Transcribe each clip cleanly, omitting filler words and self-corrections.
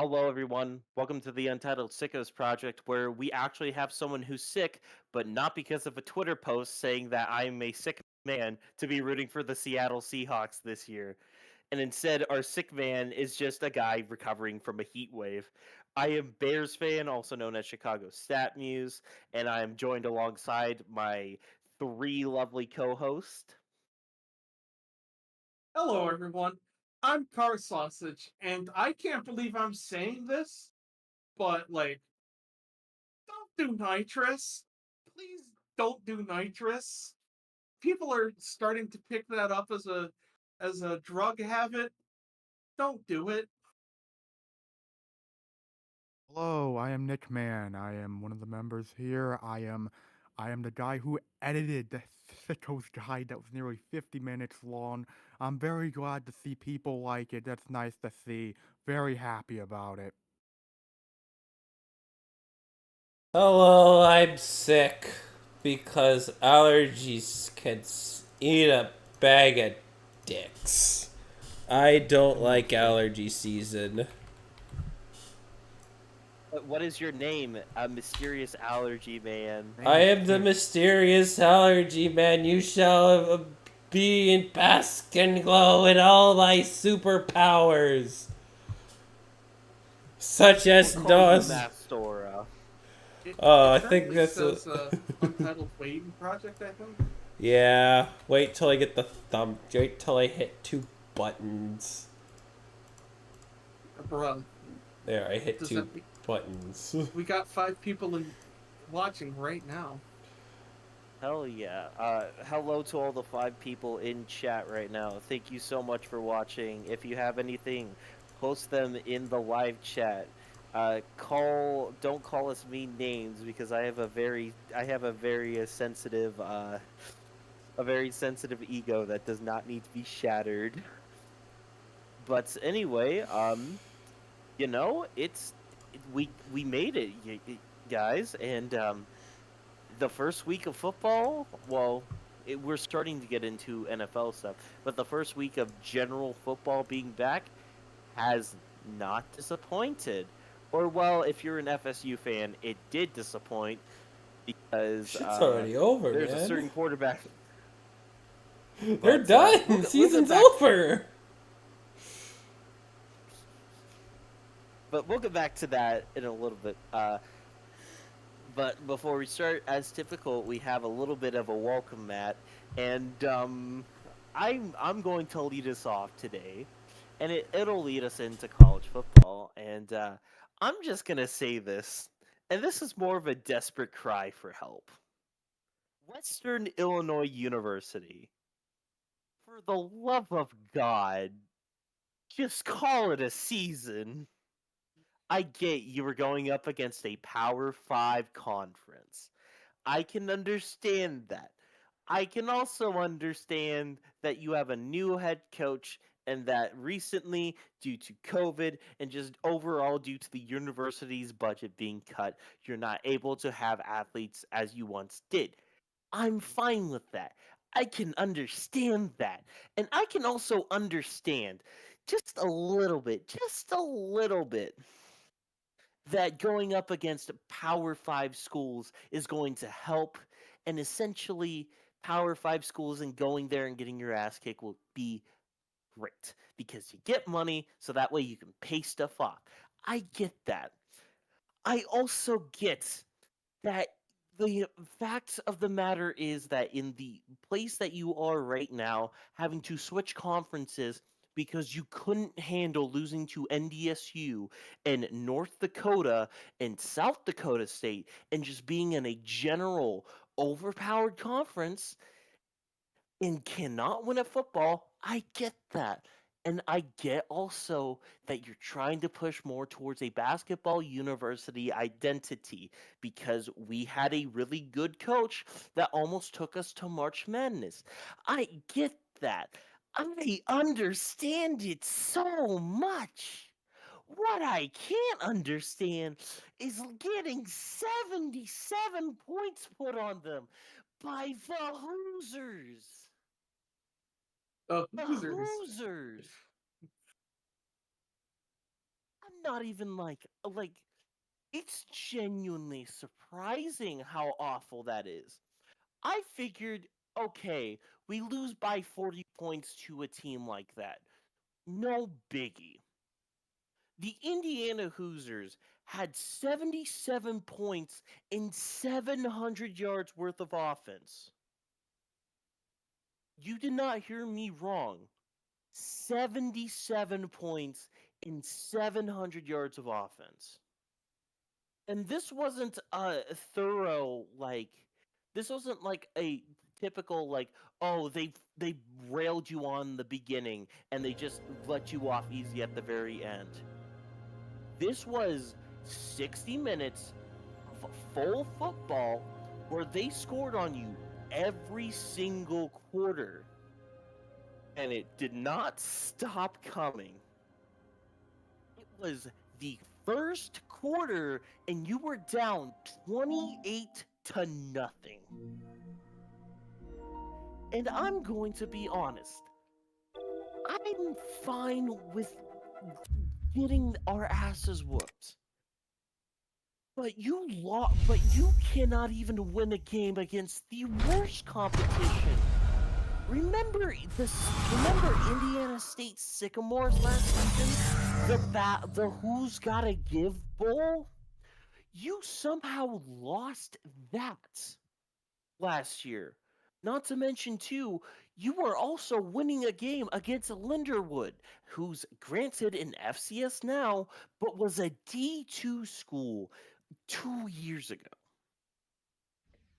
Hello, everyone. Welcome to the Untitled Sickos Project, where we actually have someone who's sick, but not because of a Twitter post saying that I'm a sick man to be rooting for the Seattle Seahawks this year. And instead, our sick man is just a guy recovering from a heat wave. I am Bears fan, also known as Chicago Stat Muse, and I am joined alongside my three lovely co-hosts. Hello, everyone. I'm Carsausage, and I can't believe I'm saying this, but don't do nitrous. Please don't do nitrous. People are starting to pick that up as a drug habit. Don't do it. Hello, I am Nickman. I am one of the members here. I am the guy who edited the Sicko's guide that was nearly 50 minutes long. I'm very glad to see people like it. That's nice to see. Very happy about it. Hello, I'm sick because allergies can eat a bag of dicks. I don't like allergy season. What is your name? A mysterious allergy man. I Man, am the mysterious allergy man. You shall be in bask and glow in all my superpowers, such We'll as call you DOS. MaskedAura. Oh, It I think currently that's a. says Untitled Waiting Project, I think. Yeah, wait till I get the thumb. Wait till I hit two buttons. Bruh, There, I hit does two that mean buttons. we got 5 people watching right now? Hell yeah. Hello to all the 5 people in chat right now. Thank you so much for watching. If you have anything, post them in the live chat. Don't call us mean names because I have a very a very sensitive ego that does not need to be shattered. But anyway, we made it, guys, and the first week of football, well, we're starting to get into NFL stuff, but the first week of general football being back has not disappointed. Or, well, if you're an FSU fan, it did disappoint because Shit's already over, there's a man. certain quarterback. They're But done. we'll get Season's back. over. But we'll get back to that in a little bit. But before we start, as typical, we have a little bit of a welcome mat, and I'm going to lead us off today, and it'll lead us into college football, and I'm just gonna say this, and this is more of a desperate cry for help. Western Illinois University, for the love of God, just call it a season. I get you were going up against a Power 5 conference. I can understand that. I can also understand that you have a new head coach and that recently, due to COVID and just overall due to the university's budget being cut, you're not able to have athletes as you once did. I'm fine with that. I can understand that. And I can also understand just a little bit that going up against Power 5 schools is going to help, and essentially Power 5 schools and going there and getting your ass kicked will be great because you get money so that way you can pay stuff off. I get that. I also get that the fact of the matter is that in the place that you are right now, having to switch conferences because you couldn't handle losing to NDSU and North Dakota and South Dakota State and just being in a general overpowered conference and cannot win at football, I get that. And I get also that you're trying to push more towards a basketball university identity because we had a really good coach that almost took us to March Madness. I get that. I understand it so much. What I can't understand is getting 77 points put on them by the Hoosers. The Hoosers. Hoosers. not even like it's genuinely surprising how awful that is. I figured, okay, we lose by 40 points to a team like that. No biggie. The Indiana Hoosiers had 77 points in 700 yards worth of offense. You did not hear me wrong. 77 points in 700 yards of offense. And this wasn't a thorough this wasn't like a typical oh they railed you on the beginning and they just let you off easy at the very end. This was 60 minutes of full football where they scored on you every single quarter. And it did not stop coming. It was the first quarter and you were down 28-0. And I'm going to be honest. I'm fine with getting our asses whooped. But you cannot even win a game against the worst competition. Remember Indiana State Sycamores last season? The Who's Gotta Give Bowl? You somehow lost that last year. Not to mention, too, you were also winning a game against Linderwood, who's granted in FCS now, but was a D2 school 2 years ago.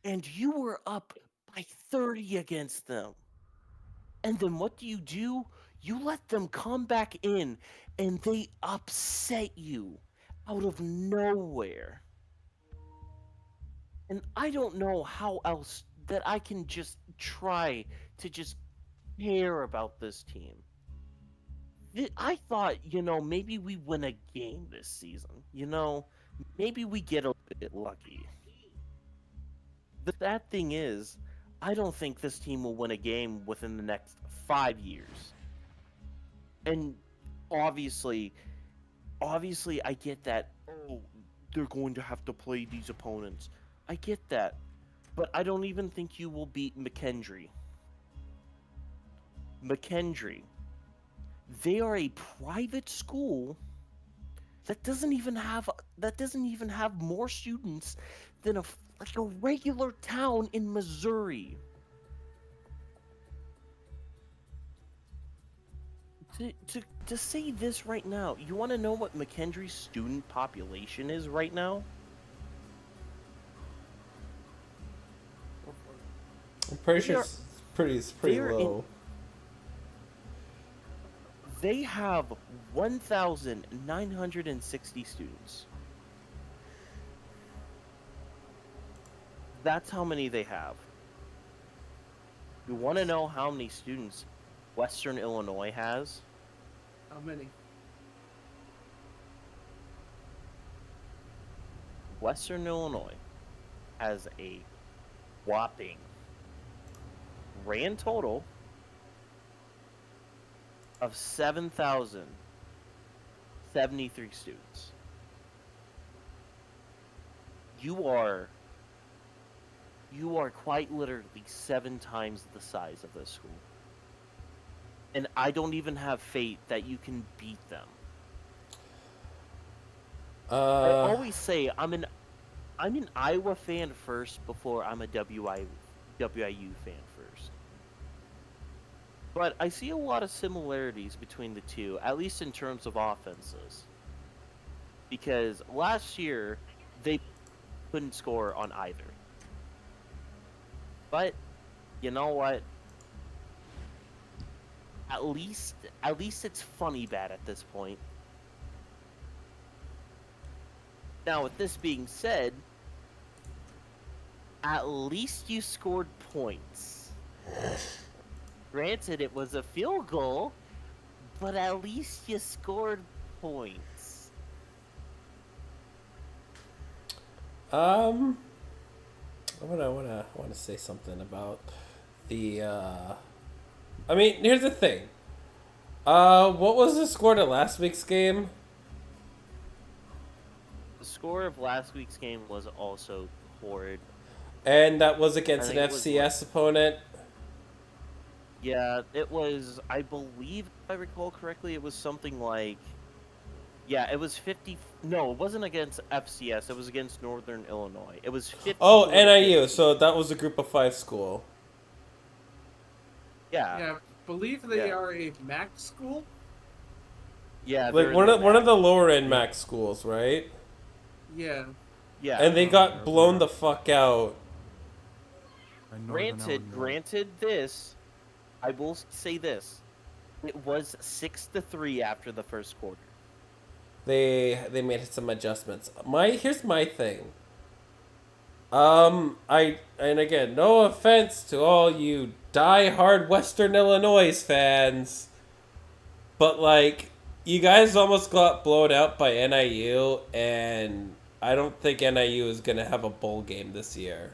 And you were up by 30 against them. And then what do? You let them come back in and they upset you out of nowhere. And I don't know how else that I can just try to just care about this team. I thought, maybe we win a game this season. Maybe we get a bit lucky. The sad thing is, I don't think this team will win a game within the next 5 years. And obviously I get that, they're going to have to play these opponents. I get that. But I don't even think you will beat McKendree. They are a private school that doesn't even have more students than a regular town in Missouri. To say this right now, you want to know what McKendree's student population is right now? I'm pretty sure it's pretty low. They have 1,960 students. That's how many they have. You want to know how many students Western Illinois has? How many? Western Illinois has a whopping grand total of 7,073 students. You are quite literally 7 times the size of this school. And I don't even have faith that you can beat them. I always say I'm an Iowa fan first before I'm a WIU fan first. But I see a lot of similarities between the two, at least in terms of offenses. Because last year, they couldn't score on either. But, you know what? At least it's funny bad at this point. Now, with this being said, at least you scored points. Granted, it was a field goal, but at least you scored points. I wanna say something about the. I mean, here's the thing. What was the score to last week's game? The score of last week's game was also horrid. And that was I against an think it was like, FCS opponent. yeah, it was, I believe, if I recall correctly, it was something like, yeah, it was 50. No, it wasn't against FCS. It was against Northern Illinois. It was Oh, 54 to NIU. 50. So that was a group of 5 school. Yeah, Yeah, I believe they Yeah. are a MAC school. yeah, Like they're in one the of the MAC. lower end Yeah. MAC schools, right? Yeah. Yeah. And they Oh, got yeah, blown they're the fuck out. in Northern Granted, Illinois. granted this, I will say this. It was 6-3 after the first quarter. They made some adjustments. Here's my thing. And again, no offense to all you die-hard Western Illinois fans, but like, you guys almost got blown out by NIU, and I don't think NIU is gonna have a bowl game this year.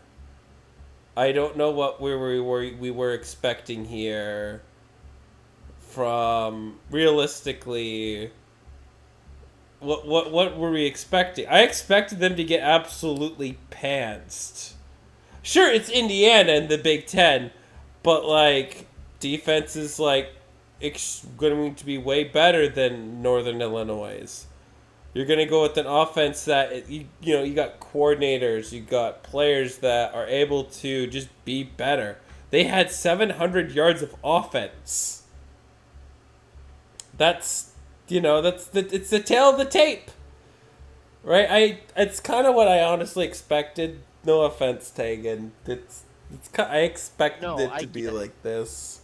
I don't know what we were expecting here. From realistically, what were we expecting? I expected them to get absolutely pantsed. Sure, it's Indiana and the Big Ten, but like defense is like going to be way better than Northern Illinois. You're gonna go with an offense that you got coordinators, you got players that are able to just be better. They had 700 yards of offense. That's it's the tail of the tape, right? It's kind of what I honestly expected. No offense, Taegan. I expected No, it I to be get it. like this.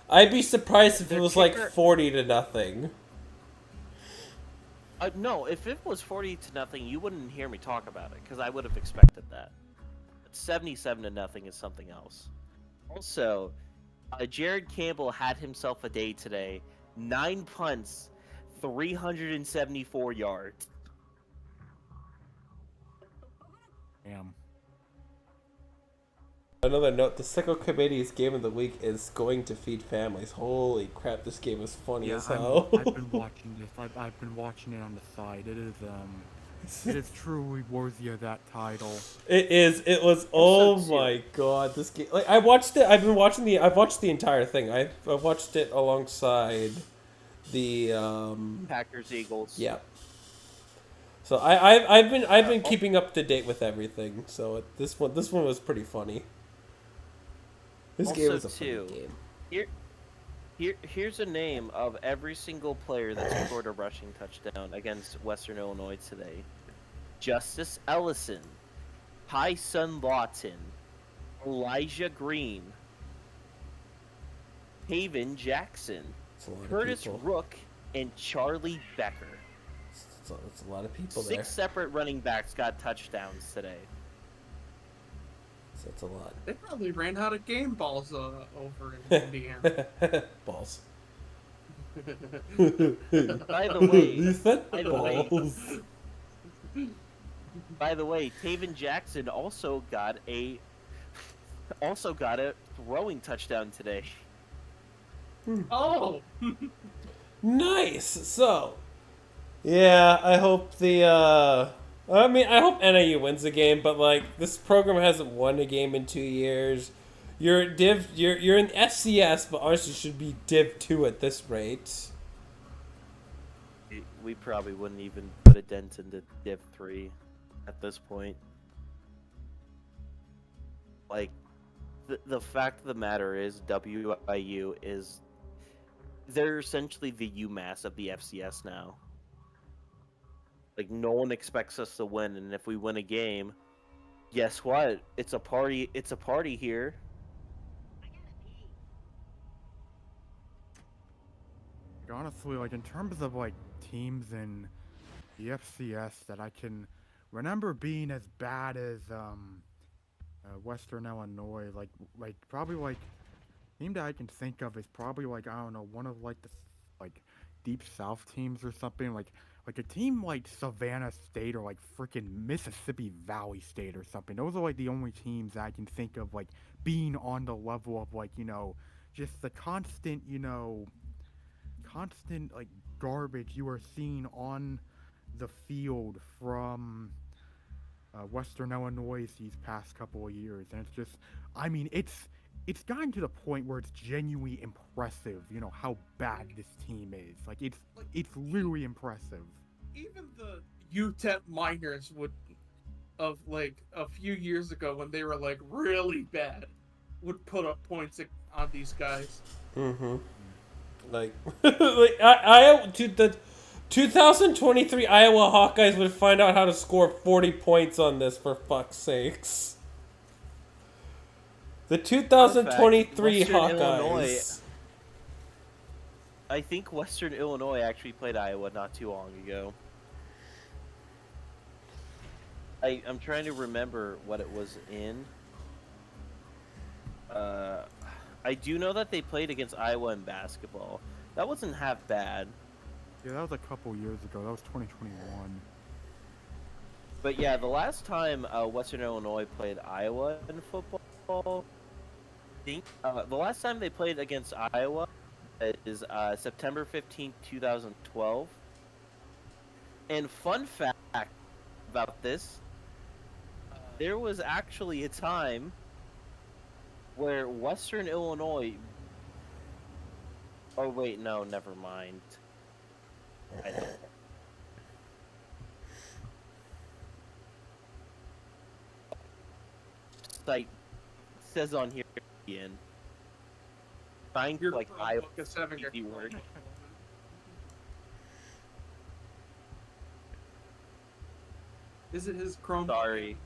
I'd be surprised if it Their was like kicker- 40-0. No, if it was 40-0, you wouldn't hear me talk about it because I would have expected that. But 77-0 is something else. Also, Jared Campbell had himself a day today. 9 punts, 374 yards. Damn. Another note: the Sicko Committee's game of the week is Going to Feed Families. Holy crap! This game is funny Yeah, as hell. I've been watching this. I've been watching it on the side. It is truly worthy of that title. It is. It was. Oh my god! This game. Like I watched it. I've watched the entire thing. I watched it alongside the. Packers, Eagles. Yeah. So I've been keeping up to date with everything. So this one was pretty funny. This game Also, was a funny game. Here's a name of every single player that scored a rushing touchdown against Western Illinois today. Justice Ellison, Ty-Sun Lawton, Elijah Green, Haven Jackson, It's a lot Curtis of people. Rook, and Charlie Becker. It's a lot of people there. 6 separate running backs got touchdowns today. So it's a lot. They probably ran out of game balls over in Indiana. Balls. By the way, You said by the way- balls. By the way, Taven Jackson also got a throwing touchdown today. Oh! Nice. So, yeah, I hope I hope NIU wins the game, but like this program hasn't won a game in 2 years. You're in FCS, but honestly should be Div 2 at this rate. We probably wouldn't even put a dent into Div 3 at this point. Like, the fact of the matter is, WIU is... They're essentially the UMass of the FCS now. Like, no one expects us to win, and if we win a game, guess what? It's a party here. Like, honestly, like in terms of like teams in the FCS that I can remember being as bad as Western Illinois, like probably like team that I can think of is probably like I don't know one of like the like deep South teams or something like a team like Savannah State or like freaking Mississippi Valley State or something. Those are like the only teams that I can think of like being on the level of like just the constant like garbage you are seeing on the field from Western Illinois these past couple of years, and it's just, I mean, it's gotten to the point where it's genuinely impressive. You know how bad this team is. Like it's literally impressive. Even the UTEP minors would, of like a few years ago when they were like really bad, would put up points on these guys. Mm-hmm. Like, I the 2023 Iowa Hawkeyes would find out how to score 40 points on this, for fuck's sakes. The 2023 Western Hawkeyes. Illinois, I think Western Illinois actually played Iowa not too long ago. I'm trying to remember what it was in. I do know that they played against Iowa in basketball. That wasn't half bad. Yeah, that was a couple years ago. That was 2021. But yeah, the last time Western Illinois played Iowa in football, I think the last time they played against Iowa is September 15th, 2012. And fun fact about this, there was actually a time where Western Illinois... Oh, wait, no, never mind. I don't... Site says on here, Ian. Trying to, like, Iowa is having a easy word. Is it his Chromebook? Sorry.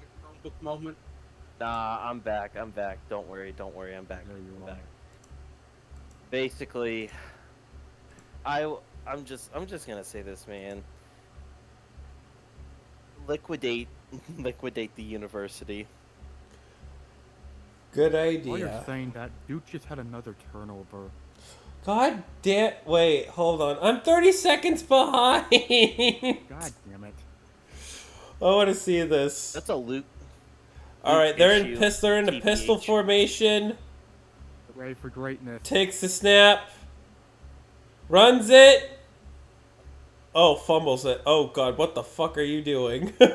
Chromebook moment. Nah, I'm back. Don't worry, I'm back. There you I'm are. back. Basically, I'm just gonna say this, man. Liquidate the university. Good While you're idea. saying that, Duke just had another turnover. God damn. Wait, hold on. I'm 30 seconds behind. God damn it. I want to see this. That's a Luke. All right, they're in issue, they're in a pistol TBH. formation. Ready for greatness. Takes the snap. Runs it. Oh, fumbles it. Oh god, what the fuck are you doing? As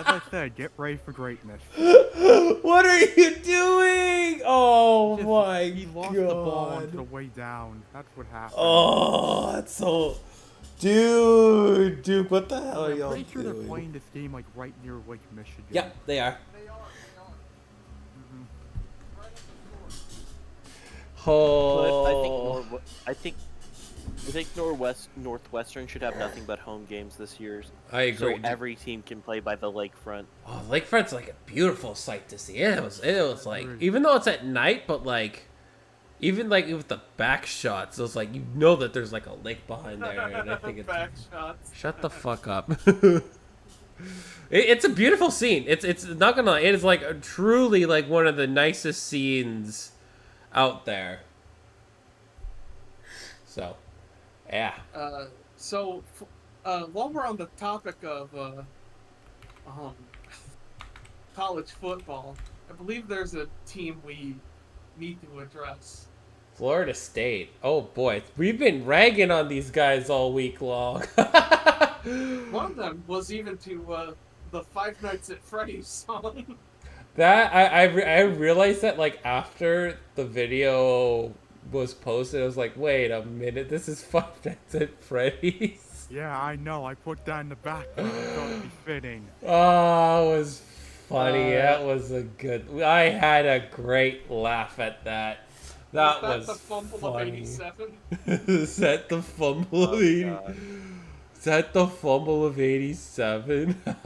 I said, get ready for greatness. What are you doing? Oh Just- my he lost the ball on god. the way down. That's what happened. Oh, that's so... Dude, what the hell are I'm y'all pretty sure they're doing? playing this game like right near Lake Michigan. Yep, they are. Mhm. Oh. But I think Northwestern should have nothing but home games this year. I agree. So every team can play by the lakefront. Oh, lakefront's like a beautiful sight to see. It was like, Agreed. even though it's at night, but like, even like with the back shots, it was like, you know that there's like a lake behind there, and I think it's... Back shots. Shut the fuck up. It's a beautiful scene. It's not gonna lie, it is like truly like one of the nicest scenes out there. So, yeah. So, while we're on the topic of college football, I believe there's a team we need to address. Florida State. Oh boy, we've been ragging on these guys all week long. One of them was even to the Five Nights at Freddy's song. That I realized that like after the video was posted, I was like, wait a minute, this is Five Nights at Freddy's. Yeah, I know. I put that in the background. I thought it'd be fitting. Oh, it was funny. That was a good. I had a great laugh at that. That was the fumble funny. of 87? Is that the fumble of Oh, 80? God. Is that the fumble of 87? The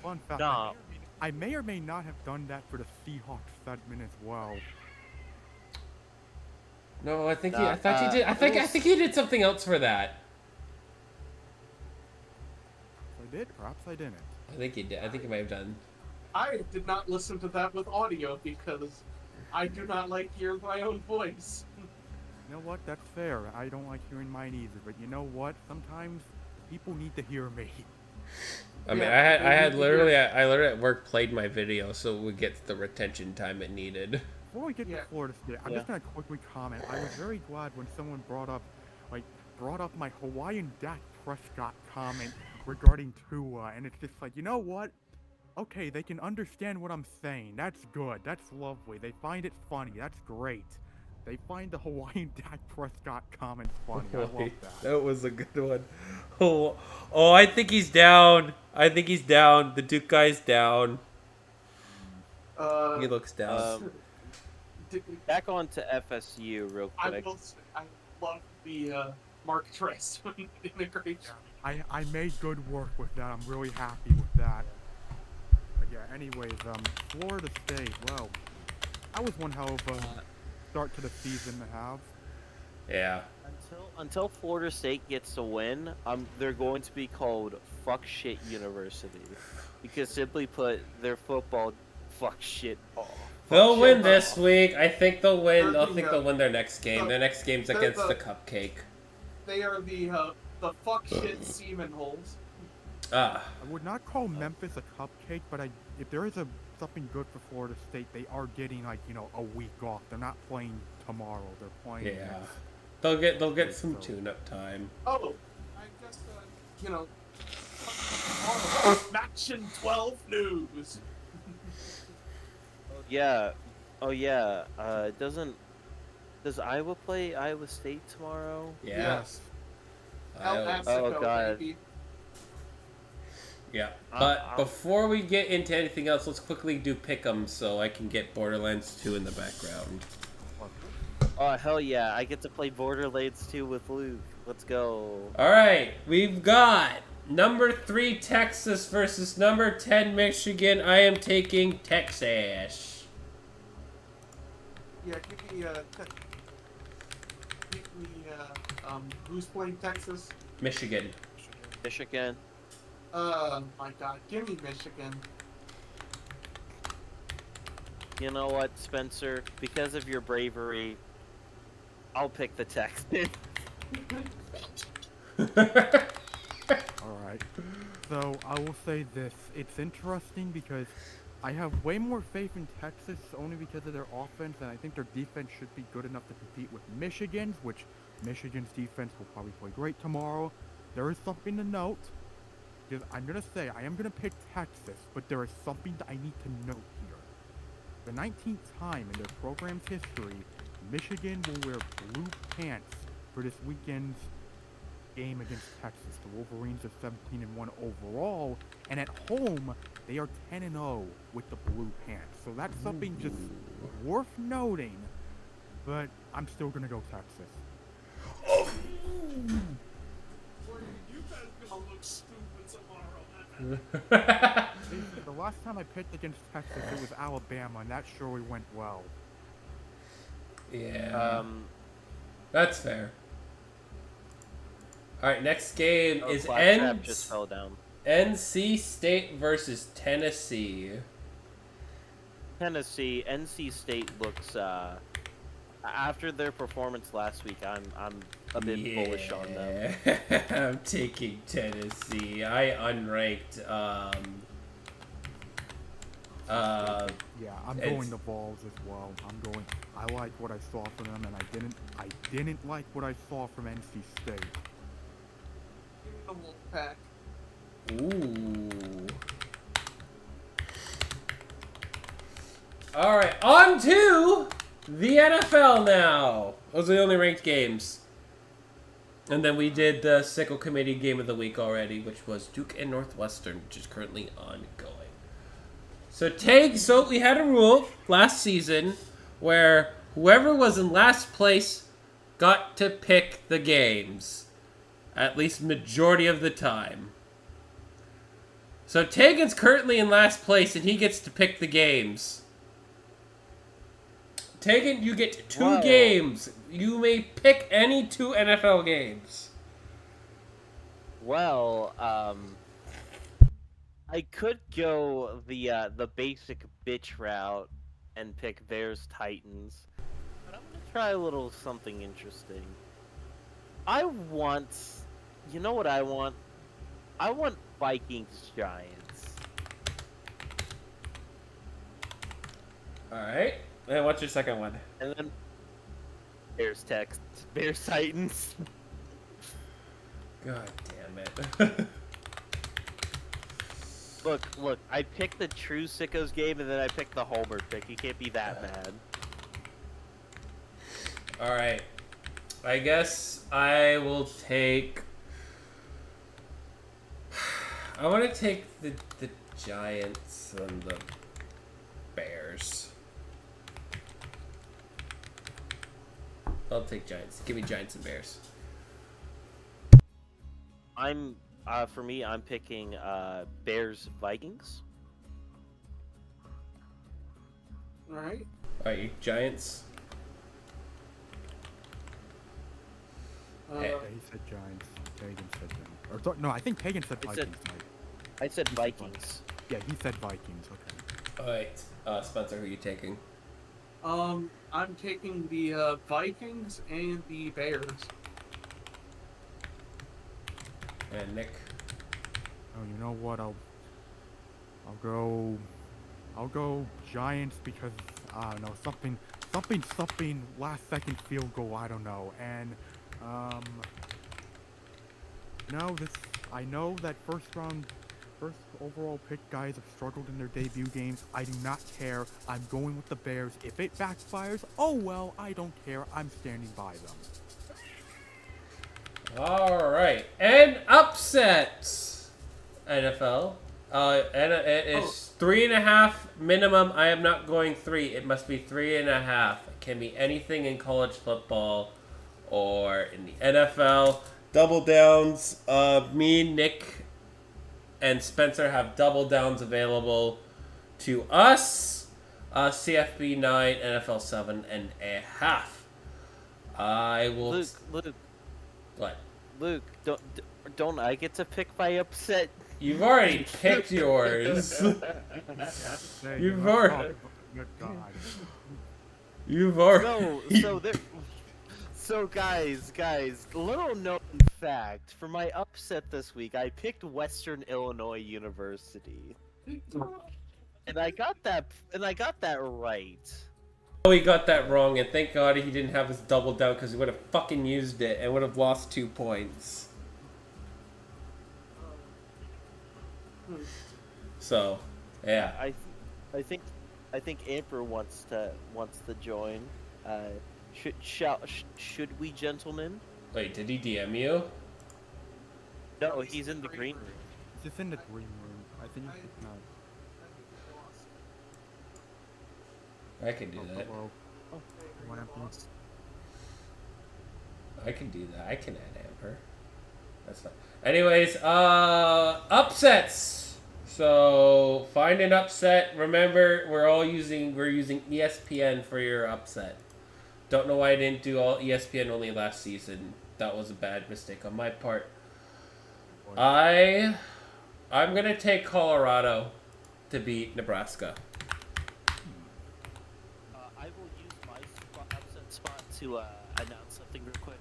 fun fact, Nah. I may or may not have done that for the Seahawks segment as well. No, I think Nah, I thought you did. I think you did something else for that. I did. Perhaps I didn't. I think you did. I think you might have done. I did not listen to that with audio because I do not like hearing my own voice. You know what? That's fair. I don't like hearing mine either. But you know what? Sometimes people need to hear me. I mean, Yeah, I had you literally at work played my video so it would get the retention time it needed. Before we get Yeah. to Florida State, I'm just gonna quickly comment. I was very glad when someone brought up, like, brought up my Hawaiian Dak Prescott comment regarding Tua, and it's just like, you know what? Okay, they can understand what I'm saying. That's good. That's lovely. They find it funny. That's great. They find the Hawaiian Dak Prescott comment funny. I love that. That was a good one. Oh, I think he's down. I think he's down. The Duke guy's down. He looks down. Back on to FSU real I quick. will say, I love the Mark Trestman integration. I made good work with that. I'm really happy with that. But yeah, anyways, Florida State, well, that was one hell of a start to the season to have. Yeah. Until Florida State gets a win, they're going to be called Fuck Shit University, because simply put, their football fuck shit off. They'll win this week. I think they'll win. I They're think they'll win their next game. Their next game's they're against the- the Cupcake. They are the fuck shit semen holes. Ah. I would not call Memphis a cupcake, but if there is something good for Florida State, they are getting like, you know, a week off. They're not playing tomorrow. They're playing. Yeah. next- They'll get some tune-up time. Oh, I guess, you know, Action 12 News. Yeah. Oh yeah. Does Iowa play Iowa State tomorrow? Yeah. Yes. I- El Paso, Oh, God. baby. Yeah. But before we get into anything else, let's quickly do pick'em so I can get Borderlands 2 in the background. Oh hell yeah! I get to play Borderlands 2 with Luke. Let's go. All right, we've got number 3 Texas versus number 10 Michigan. I am taking Texas. Yeah, give me, who's playing Texas? Michigan. Michigan. My God, give me Michigan. You know what, Spencer? Because of your bravery, I'll pick the Texans. Alright. So, I will say this. It's interesting because I have way more faith in Texas only because of their offense, and I think their defense should be good enough to compete with Michigan's, which Michigan's defense will probably play great tomorrow. There is something to note, because I'm going to say I am going to pick Texas, but there is something that I need to note here. The 19th time in their program's history, Michigan will wear blue pants for this weekend's game against Texas. The Wolverines are 17-1 overall, and at home they are 10-0 with the blue pants. So that's something just worth noting. But I'm still gonna go Texas. You guys gonna look stupid tomorrow. The last time I picked against Texas, it was Alabama, and that surely went well. Yeah. That's fair. All right, next game is Claptrap just fell down. NC State versus Tennessee. NC State looks after their performance last week, I'm a bit bullish on them. I'm taking Tennessee. I unranked Yeah, I'm going the Vols as well. I like what I saw from them, and I didn't like what I saw from NC State. Give me the Wolfpack. Ooh. Alright, on to the NFL now. Those are the only ranked games. And then we did the Sickle Committee Game of the Week already, which was Duke and Northwestern, which is currently ongoing. So we had a rule last season where whoever was in last place got to pick the games. At least majority of the time. So Taegan's currently in last place and he gets to pick the games. Taegan, you get 2 games. You may pick any 2 NFL games. Well, I could go the basic bitch route and pick Bears Titans, but I'm gonna try a little something interesting. You know what I want? I want Vikings Giants. Alright. And what's your second one? And then Bears Titans. God damn it. Look, I picked the true Sickos game and then I picked the Homer pick. You can't be that mad. Alright. I guess I will take... I want to take the Giants and the Bears. I'll take Giants. Give me Giants and Bears. For me, I'm picking Bears Vikings. Alright. Alright, you Giants. Yeah, he said Giants. Taegan said them. Or no, I think Taegan said I said- Vikings. I said Vikings. Yeah, he said Vikings. Okay. Alright, Spencer, who are you taking? I'm taking the Vikings and the Bears. And Nick? Oh, you know what? I'll go Giants because I don't know, something last second field goal, I don't know. And no, I know that first overall pick guys have struggled in their debut games. I do not care. I'm going with the Bears. If it backfires, oh well, I don't care. I'm standing by them. Alright, and upsets! NFL. And it is 3.5 minimum. I am not going 3. It must be 3.5. It can be anything in college football or in the NFL. Double downs. Me, Nick, and Spencer have double downs available to us. CFB 9, NFL 7.5. I will. Luke, What? Luke, don't I get to pick my upset? You've already picked yours. You've already. Good God. You've already. So guys, little known fact, for my upset this week, I picked Western Illinois University. And I got that right. Oh, he got that wrong, and thank God he didn't have his double down because he would have fucking used it and would have lost 2 points. So, yeah. I think Amber wants to join. Should we, gentlemen? Wait, did he DM you? No, he's in the green room. It's just in the green room. I think it's not. I can do that. Hello. What happened? I can do that. I can add Amber. That's fine. Anyways, upsets. So find an upset. Remember, we're using ESPN for your upset. Don't know why I didn't do all ESPN only last season. That was a bad mistake on my part. I'm gonna take Colorado to beat Nebraska. I will use my upset spot to announce something real quick.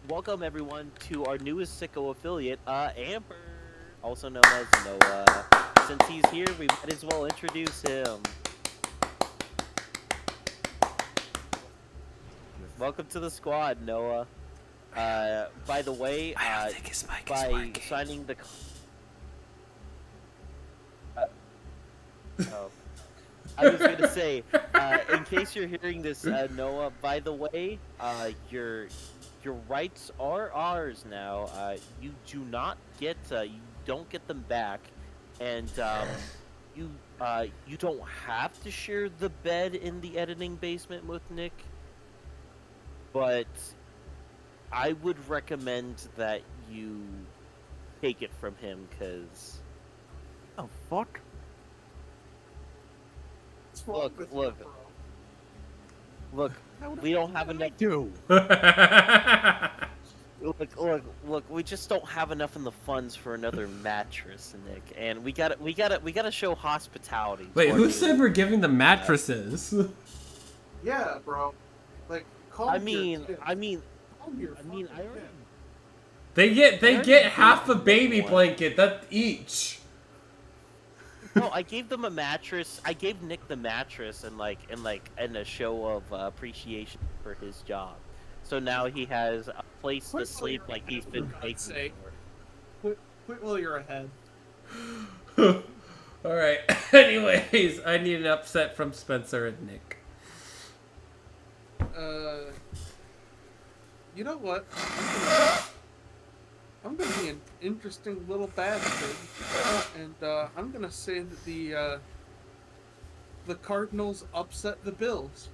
Welcome everyone to our newest Sicko affiliate, Amber, also known as Noah. Since he's here, we might as well introduce him. Welcome to the squad, Noah. By the way, by signing the. Oh. I was gonna say, in case you're hearing this, Noah. By the way, your rights are ours now. You do not get, you don't get them back, and you don't have to share the bed in the editing basement with Nick. But I would recommend that you take it from him, cause. Oh fuck! Look, we don't have enough. Look, we just don't have enough in the funds for another mattress, Nick, and we gotta show hospitality. Wait, who said we're giving the mattresses? Yeah, bro. Like, call I your mean, kid. I already. They get half a baby blanket each. No, I gave them a mattress. I gave Nick the mattress and a show of appreciation for his job. So now he has a place to Quit while sleep you're like ahead, he's for been God's begging sake. for. Quit while you're ahead. All right. Anyways, I need an upset from Spencer and Nick. You know what? I'm gonna be an interesting little bastard, and I'm gonna say that the Cardinals upset the Bills.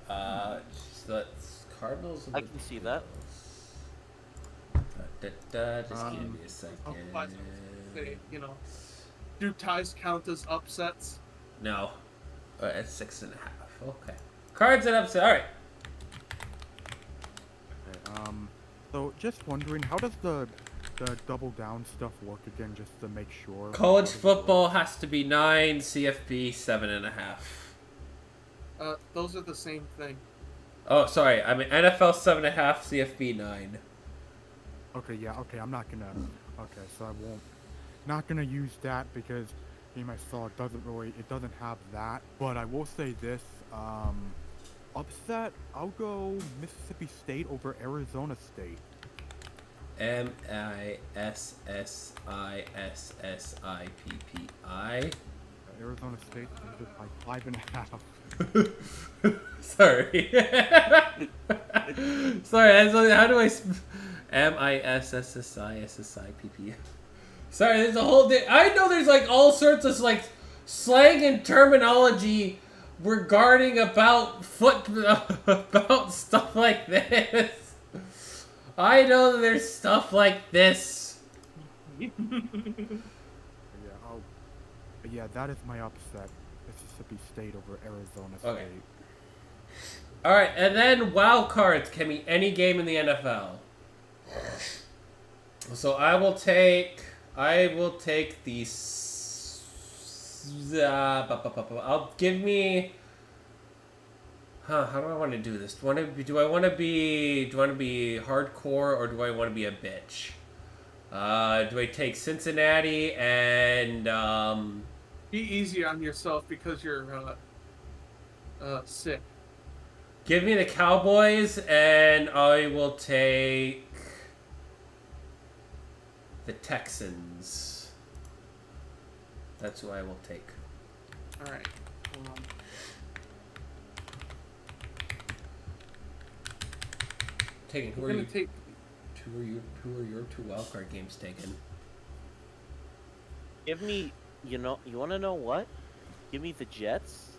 So that's Cardinals. I can see that. Just give me a second. Otherwise, I was gonna say, do ties count as upsets? No. It's 6.5. Okay. Cards and upset. All right. Okay, so just wondering, how does the double down stuff work again, just to make sure? College How does it football work? has to be 9. CFB 7.5. Those are the same thing. Oh, sorry. I mean NFL 7.5. CFB 9. Okay, yeah, okay, I'm not gonna. Okay, so I won't. Not gonna use that because game I saw it doesn't have that. But I will say this, upset. I'll go Mississippi State over Arizona State. MISSISSIPPI. Arizona State is by 5.5. Sorry. Sorry, how do I... MISSISSIPPI. Sorry, there's a whole... I know there's, like, all sorts of, like, slang and terminology regarding about about stuff like this. I know that there's stuff like this. Yeah, yeah, that is my upset. Mississippi State over Arizona State. Okay. Alright, and then wild cards can be any game in the NFL. So I will take the... I'll give me... How do I want to do this? Do I want to be hardcore or do I want to be a bitch? Do I take Cincinnati and Be easy on yourself because you're sick. give me the Cowboys and I will take the Texans. That's who I will take. All right. Hold on. Taken. Who We're are gonna you? take. Who are your 2 wildcard games taken? Give me, you want to know what? Give me the Jets,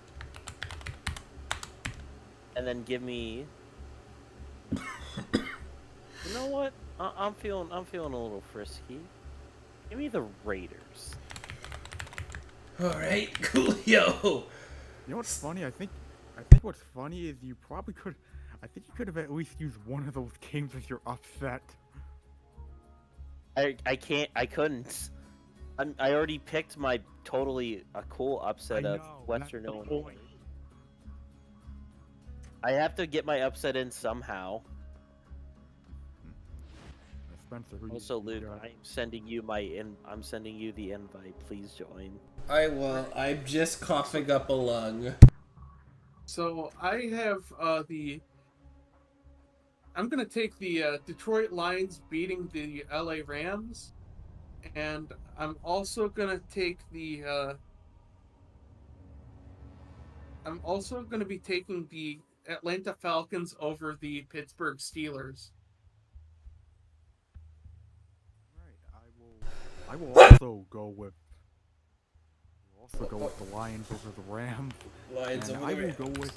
and then give me. You know what? I'm feeling a little frisky. Give me the Raiders. All right, Coolio. You know what's funny? I think what's funny is you probably could. I think you could have at least used one of those games as your upset. I couldn't. I already picked my totally a cool upset of Western that's the Illinois. point. I have to get my upset in somehow. Spencer, who Also, you Luke, got? I'm sending you the invite. Please join. I will. I'm just coughing up a lung. So I have I'm gonna take the Detroit Lions beating the LA Rams, and I'm also gonna take I'm also gonna be taking the Atlanta Falcons over the Pittsburgh Steelers. Right, I will also go with the Lions over the Rams. Lions And over I the will Rams. go with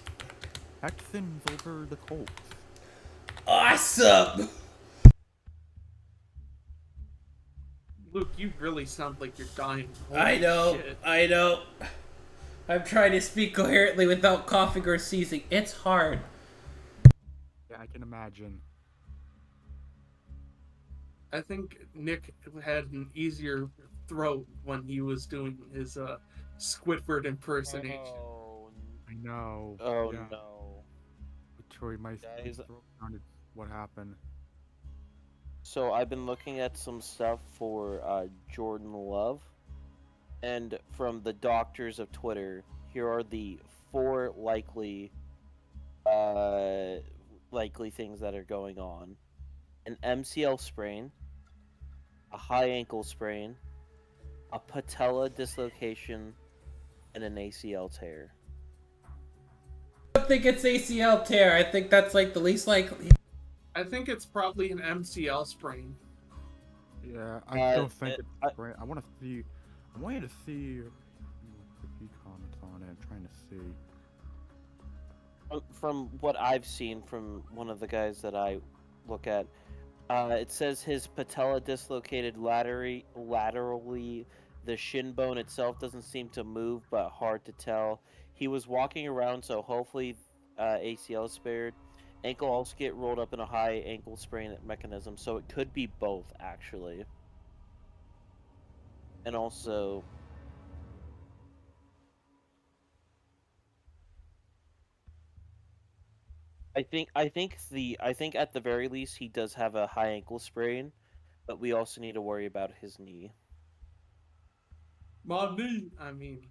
Texans over the Colts. Awesome. Luke, you really sound like you're dying. I Holy know. shit. I know. I'm trying to speak coherently without coughing or sneezing. It's hard. Yeah, I can imagine. I think Nick had an easier throat when he was doing his Squidward impersonation. I know. Oh yeah. no. Troy, my Guys. throat sounded. What happened? So I've been looking at some stuff for Jordan Love, and from the doctors of Twitter, here are the 4 likely likely things that are going on: an MCL sprain, a high ankle sprain, a patella dislocation, and an ACL tear. I don't think it's ACL tear. I think that's like the least likely. I think it's probably an MCL sprain. Yeah, I still think it- it's great. I want to see. I want you to see if he comments on it. I'm trying to see. From what I've seen from one of the guys that I look at, it says his patella dislocated laterally. The shin bone itself doesn't seem to move, but hard to tell. He was walking around, so hopefully ACL spared. Ankle also get rolled up in a high ankle sprain mechanism, so it could be both actually. And also, I think at the very least he does have a high ankle sprain, but we also need to worry about his knee. My knee. I mean,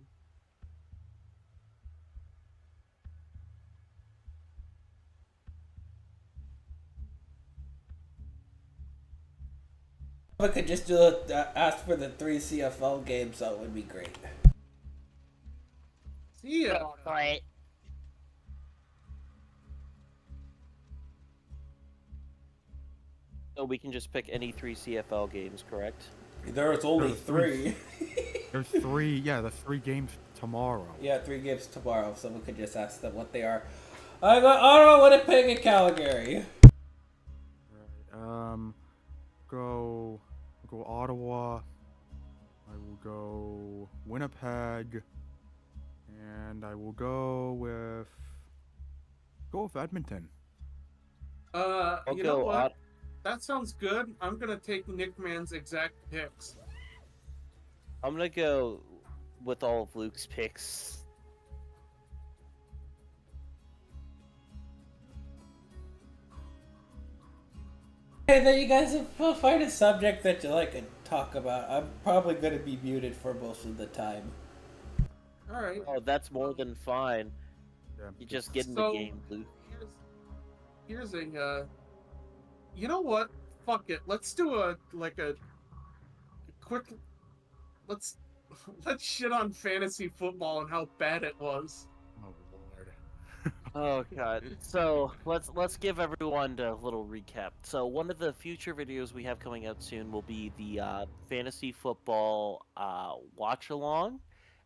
If I could just ask for the 3 CFL games, that would be great. see ya. Right. So we can just pick any 3 CFL games, correct? There was only There's 3. There's 3. Yeah, the 3 games tomorrow. Yeah, 3 games tomorrow, so we could just ask them what they are. I got Ottawa, Winnipeg, and Calgary. Right. Go Ottawa. I will go Winnipeg, and I will go with Edmonton. You know what? That sounds good. I'm gonna take Nickman's exact picks. I'm gonna go with all of Luke's picks. Hey, then you guys find a subject that you like to talk about. I'm probably going to be muted for most of the time. All right. Oh, that's more than fine. Yeah. You just get in So- the game, Luke. Here's a. You know what? Fuck it. Let's do a quick. Let's shit on fantasy football and how bad it was. Oh Lord. Oh god. So let's give everyone a little recap. So one of the future videos we have coming out soon will be the fantasy football watch along,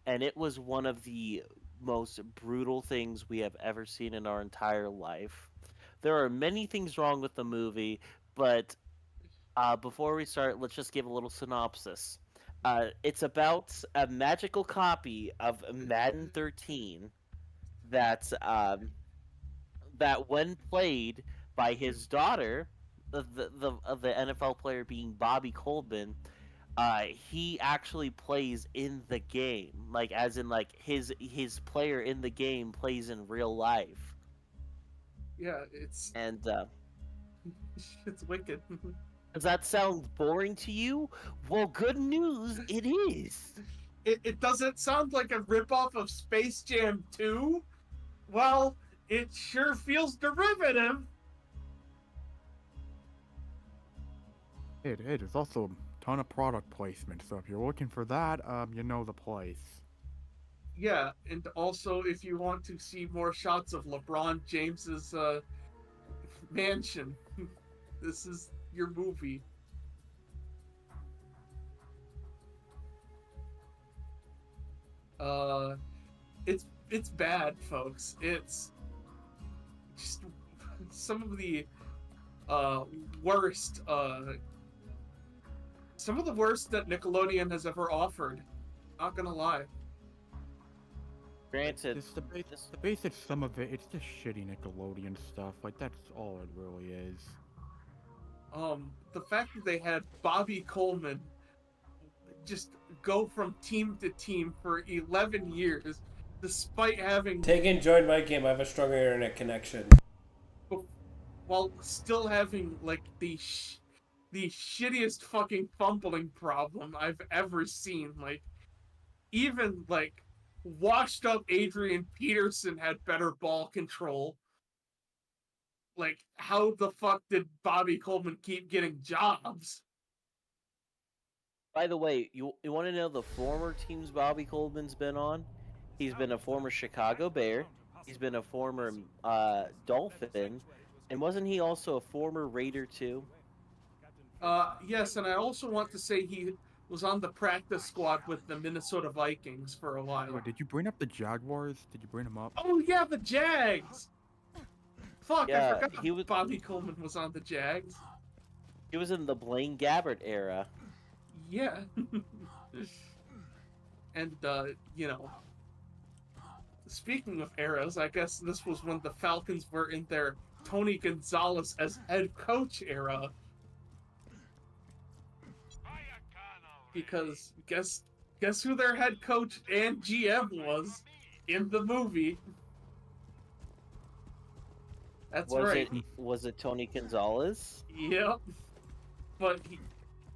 and it was one of the most brutal things we have ever seen in our entire life. There are many things wrong with the movie, but before we start, let's just give a little synopsis. It's about a magical copy of Madden 13 that that when played by his daughter, the NFL player being Bobby Coleman, he actually plays in the game, like as in like his player in the game plays in real life, Yeah, it's and it's wicked. does that sound boring to you? Well, good news, it is. It doesn't sound like a ripoff of Space Jam 2. Well, it sure feels derivative. It is also a ton of product placement. So if you're looking for that, you know the place. Yeah, and also if you want to see more shots of LeBron James's mansion, this is your movie. It's bad, folks. It's just some of the worst some of the worst that Nickelodeon has ever offered. Not gonna lie. Granted, It's the basic sum of it. It's just shitty Nickelodeon stuff. Like that's all it really is. The fact that they had Bobby Coleman just go from team to team for 11 years, despite having Taegan joined my game. I have a stronger internet connection. while still having like the shittiest fucking fumbling problem I've ever seen. Like even like washed up Adrian Peterson had better ball control. like, how the fuck did Bobby Coleman keep getting jobs? By the way, you want to know the former teams Bobby Coleman's been on? He's been a former Chicago Bear. He's been a former Dolphin, and wasn't he also a former Raider too? Yes, and I also want to say he was on the practice squad with the Minnesota Vikings for a while. Wait, did you bring up the Jaguars? Did you bring them up? Oh yeah, the Jags. Fuck, I Yeah, forgot he was. Bobby Coleman was on the Jags. He was in the Blaine Gabbert era. Yeah. And you know, speaking of eras, I guess this was when the Falcons were in their Tony Gonzalez as head coach era. Because guess who their head coach and GM was in the movie? That's right. Was it Tony Gonzalez? Yep. But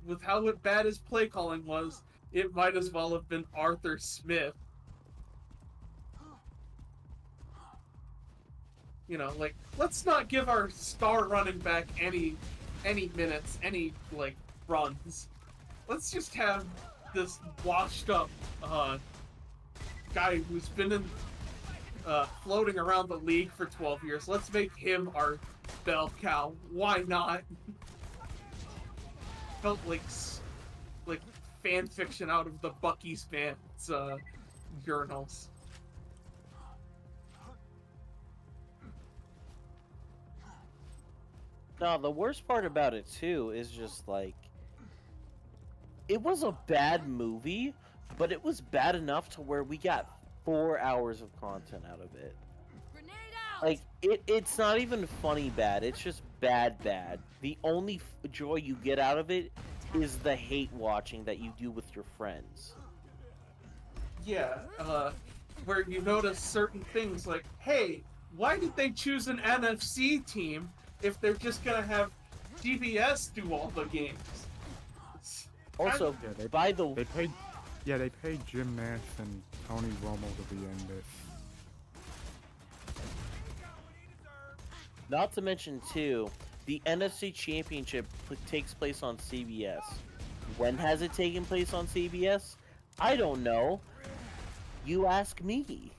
with how bad his play calling was, it might as well have been Arthur Smith. You know, like, let's not give our star running back any minutes, any like runs. Let's just have this washed up guy who's been in floating around the league for 12 years. Let's make him our bell cow. Why not? Felt like fan fiction out of the Bucky's fans journals. No, the worst part about it too is just like it was a bad movie, but it was bad enough to where we got 4 hours of content out of it. Like it's not even funny bad. It's just bad. The only joy you get out of it is the hate watching that you do with your friends. Yeah, where you notice certain things like, hey, why did they choose an NFC team if they're just gonna have CBS do all the games? Also, Yeah, by the They paid Jim Nance and Tony Romo to be in this. not to mention too, the NFC Championship takes place on CBS. When has it taken place on CBS? I don't know. You ask me.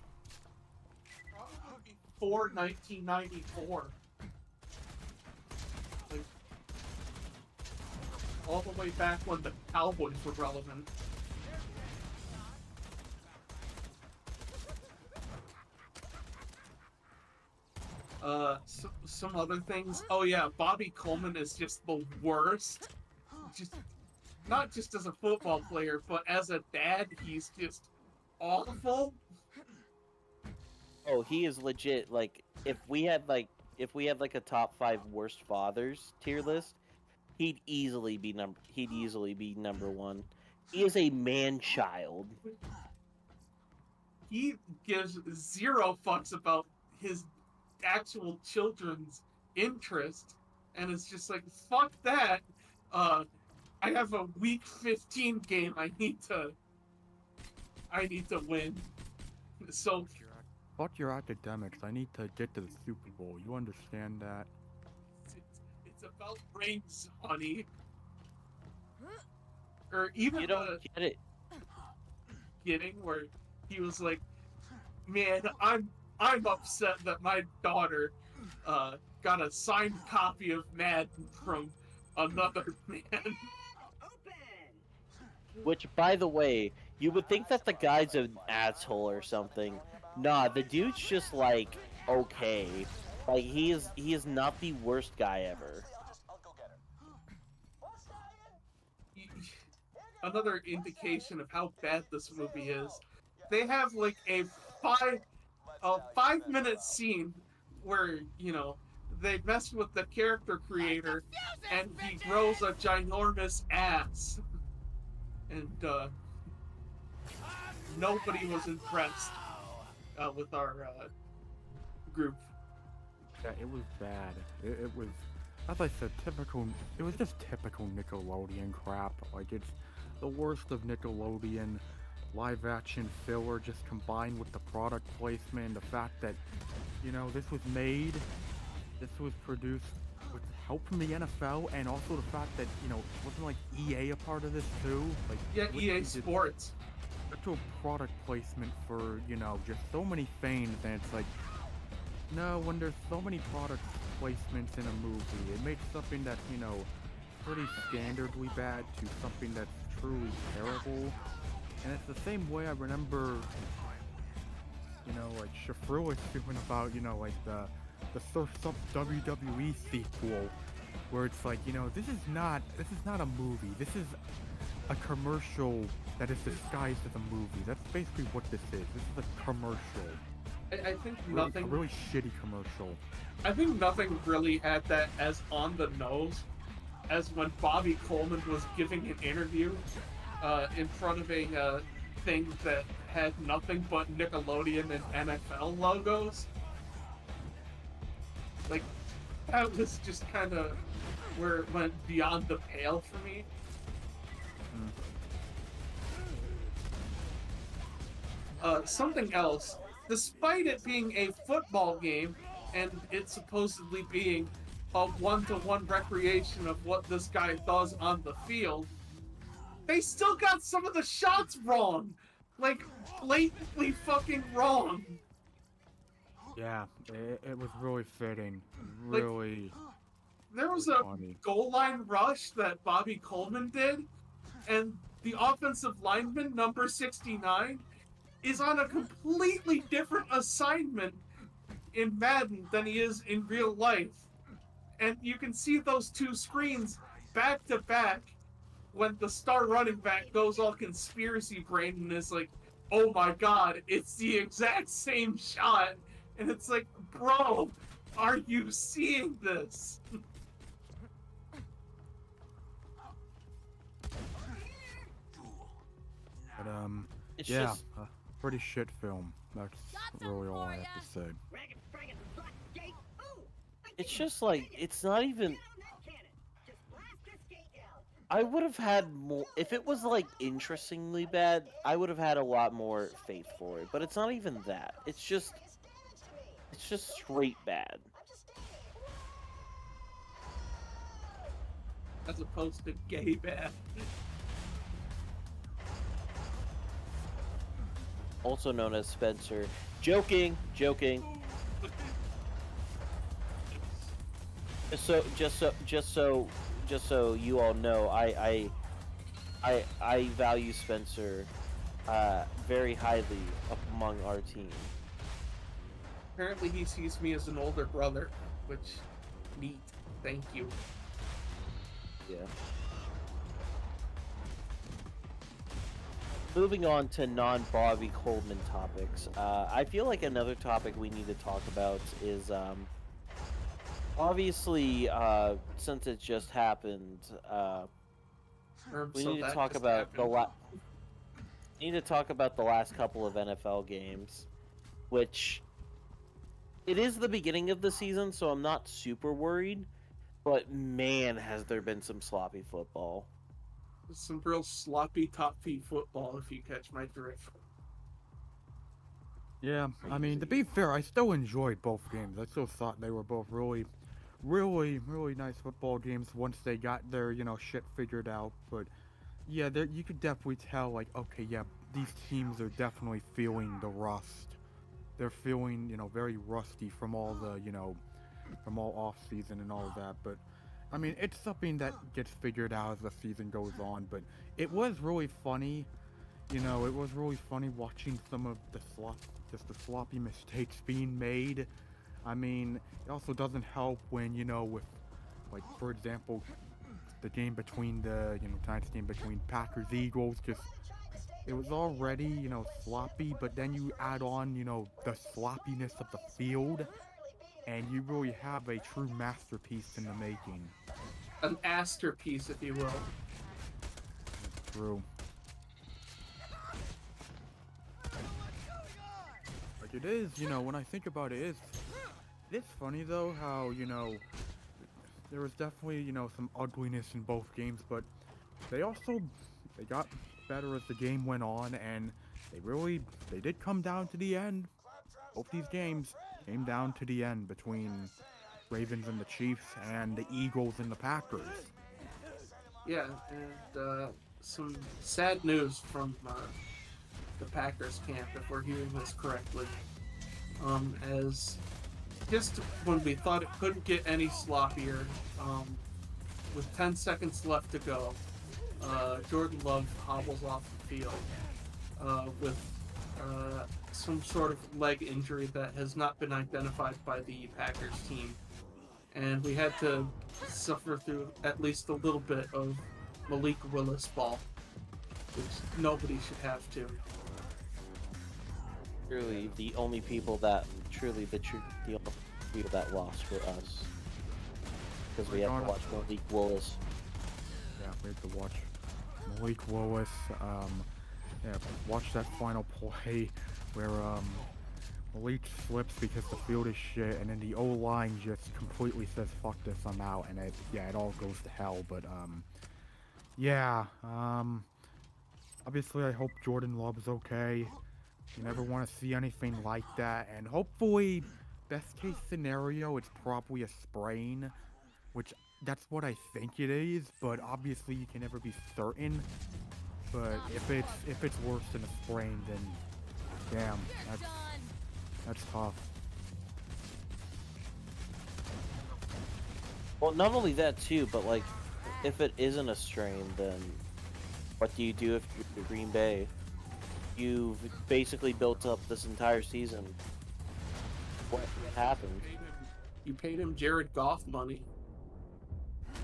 Probably before 1994. Like, all the way back when the Cowboys were relevant. Some other things. Oh yeah, Bobby Coleman is just the worst. Just not just as a football player, but as a dad, he's just awful. Oh, he is legit. Like, if we had like a top 5 worst fathers tier list, he'd easily be number 1. He is a man child. He gives zero fucks about his actual children's interest, and it's just like, fuck that. I have a week 15 game I need to win. So Fuck your academics. I need to get to the Super Bowl. You understand that? it's about rings, honey. Or even You don't get it. getting where he was like, man, I'm upset that my daughter got a signed copy of Madden from another man. Which, by the way, you would think that the guy's an asshole or something. Nah, the dude's just like okay. Like he is not the worst guy ever. Another indication of how bad this movie is. They have like a 5-minute scene where, you know, they mess with the character creator and he grows a ginormous ass. And nobody was impressed with our group. Yeah, it was bad. It was, as I said, typical. It was just typical Nickelodeon crap. Like, it's the worst of Nickelodeon live action filler, just combined with the product placement, the fact that, you know, this was made this was produced with help from the NFL, and also the fact that, wasn't like EA a part of this too? Like, Yeah, what EA did Sports. actual product placement for, just so many fans, and it's like, no, when there's so many product placements in a movie, it makes something that's, pretty standardly bad to something that's truly terrible. And it's the same way I remember, like Shafru was doing about, like the Surf's Up WWE sequel, where it's like, this is not a movie. This is a commercial that is disguised as a movie. That's basically what this is. This is a commercial. I think A nothing. really shitty commercial. I think nothing really had that as on the nose as when Bobby Coleman was giving an interview in front of a thing that had nothing but Nickelodeon and NFL logos. Like, that was just kind of where it went beyond the pale for me. Something else, despite it being a football game and it supposedly being a one-to-one recreation of what this guy does on the field, they still got some of the shots wrong. Like, blatantly fucking wrong. Yeah, it was really fitting. Like, Really, there was really a funny. goal line rush that Bobby Coleman did, and the offensive lineman, number 69, is on a completely different assignment in Madden than he is in real life. And you can see those two screens back to back when the star running back goes all conspiracy brain and is like, oh my god, it's the exact same shot. And it's like, bro, are you seeing this? But It's yeah, just pretty shit film. That's really all I have to say. it's just like it's not even. I would have had more if it was like interestingly bad. I would have had a lot more faith for it, but it's not even that. It's just straight bad. As opposed to gay bad. Also known as Spencer. Joking, joking. Just so you all know, I value Spencer very highly among our team. Apparently he sees me as an older brother, which, neat. Thank you. Yeah. Moving on to non-Bobby Coleman topics, I feel like another topic we need to talk about is obviously since it just happened, we So need to that talk just about happened. need to talk about the last couple of NFL games, which it is the beginning of the season, so I'm not super worried. But man, has there been some sloppy football. Some real sloppy top feet football, if you catch my drift. Yeah, I mean, to be fair, I still enjoyed both games. I still thought they were both really, really, really nice football games once they got their, shit figured out. But yeah, you could definitely tell, like, okay, yeah, these teams are definitely feeling the rust. They're feeling, very rusty from all the, from all off season and all of that. But I mean, it's something that gets figured out as the season goes on. But it was really funny. It was really funny watching some of just the sloppy mistakes being made. I mean, it also doesn't help when, with, like, for example, the game between tonight's game between Packers Eagles, just it was already, sloppy, but then you add on, the sloppiness of the field, and you really have a true masterpiece in the making. An masterpiece, if you will. True. Like, it is, when I think about it, it's funny though how, there was definitely, some ugliness in both games, but they got better as the game went on, and they did come down to the end. Both these games came down to the end between Ravens and the Chiefs, and the Eagles and the Packers. Yeah, and some sad news from the Packers camp, if we're hearing this correctly. As just when we thought it couldn't get any sloppier, with 10 seconds left to go, Jordan Love hobbles off the field with some sort of leg injury that has not been identified by the Packers team. And we had to suffer through at least a little bit of Malik Willis ball, which nobody should have to. Truly, the only people that the only people that lost were us, because we have to watch Malik Willis. Yeah, we have to watch Malik Willis. Watch that final play where Malik slips because the field is shit, and then the O-line just completely says, "Fuck this, I'm out," and it all goes to hell. But obviously I hope Jordan Love's okay. You never want to see anything like that, and hopefully, best case scenario, it's probably a sprain, which that's what I think it is, but obviously you can never be certain. But if it's worse than a sprain, then damn, that's tough. Well, not only that too, but like, if it isn't a strain, then what do you do if you're Green Bay? You've basically built up this entire season. What happened? You paid him Jared Goff money.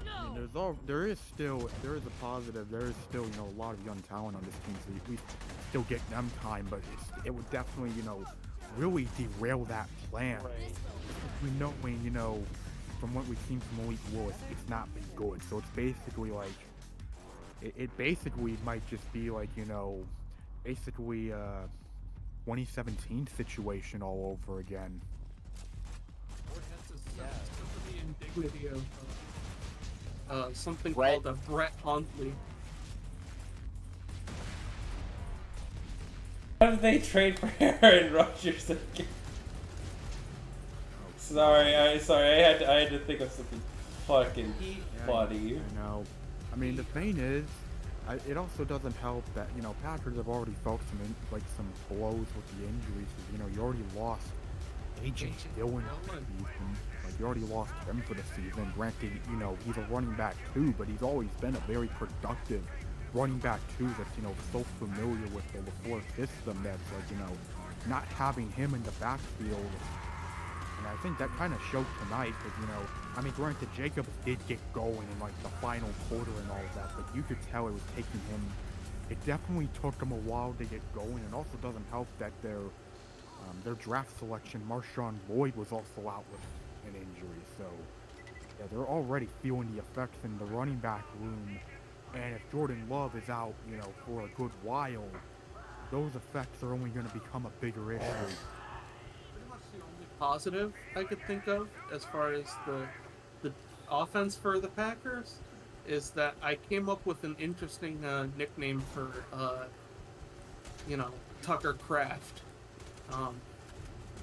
I mean, there is a positive. There is still, a lot of young talent on this team, so we still get them time, but it would definitely, really derail that plan. Right. We know from what we've seen from Malik Willis, it's not been good. So it's basically like, it basically might just be like, basically 2017 situation all over again. Or has the indignity of something Right. called a Brett Hundley. How did they trade for Aaron Rodgers again? Sorry, I had to think of something fucking funny. I know. I mean, the thing is, it also doesn't help that Packers have already felt some blows with the injuries. You already lost AJ Dillon for the season. Like, you already lost him for the season. Granted, he's a running back too, but he's always been a very productive running back too. That's so familiar with the LaFleur system. That's like not having him in the backfield. And I think that kind of showed tonight, because, I mean, granted, Jacobs did get going in, like, the final quarter and all of that, but you could tell it was taking him, it definitely took him a while to get going, and also doesn't help that their draft selection, Marshawn Lloyd, was also out with an injury, so, yeah, they're already feeling the effects in the running back room, and if Jordan Love is out, for a good while, those effects are only going to become a bigger issue. Positive I could think of as far as the offense for the Packers is that I came up with an interesting nickname for Tucker Kraft,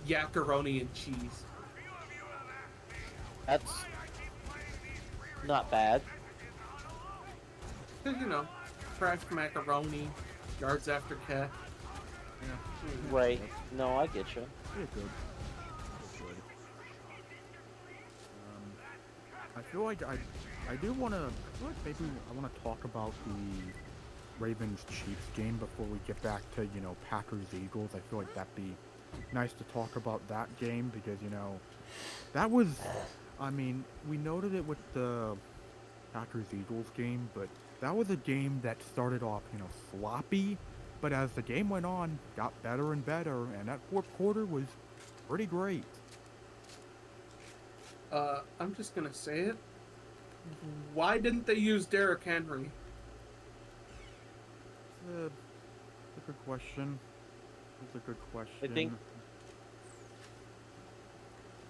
Yacaroni and cheese. That's not bad. Because Kraft macaroni, yards after catch. Right. No, I get you. Yeah, good. I feel like I do want to, maybe I want to talk about the Ravens-Chiefs game before we get back to, Packers-Eagles. I feel like that'd be nice to talk about that game because, that was, I mean, we noted it with the Packers-Eagles game, but that was a game that started off, sloppy, but as the game went on, got better and better, and that fourth quarter was pretty great. I'm just gonna say it. Why didn't they use Derrick Henry? It's a good question. It's a good question.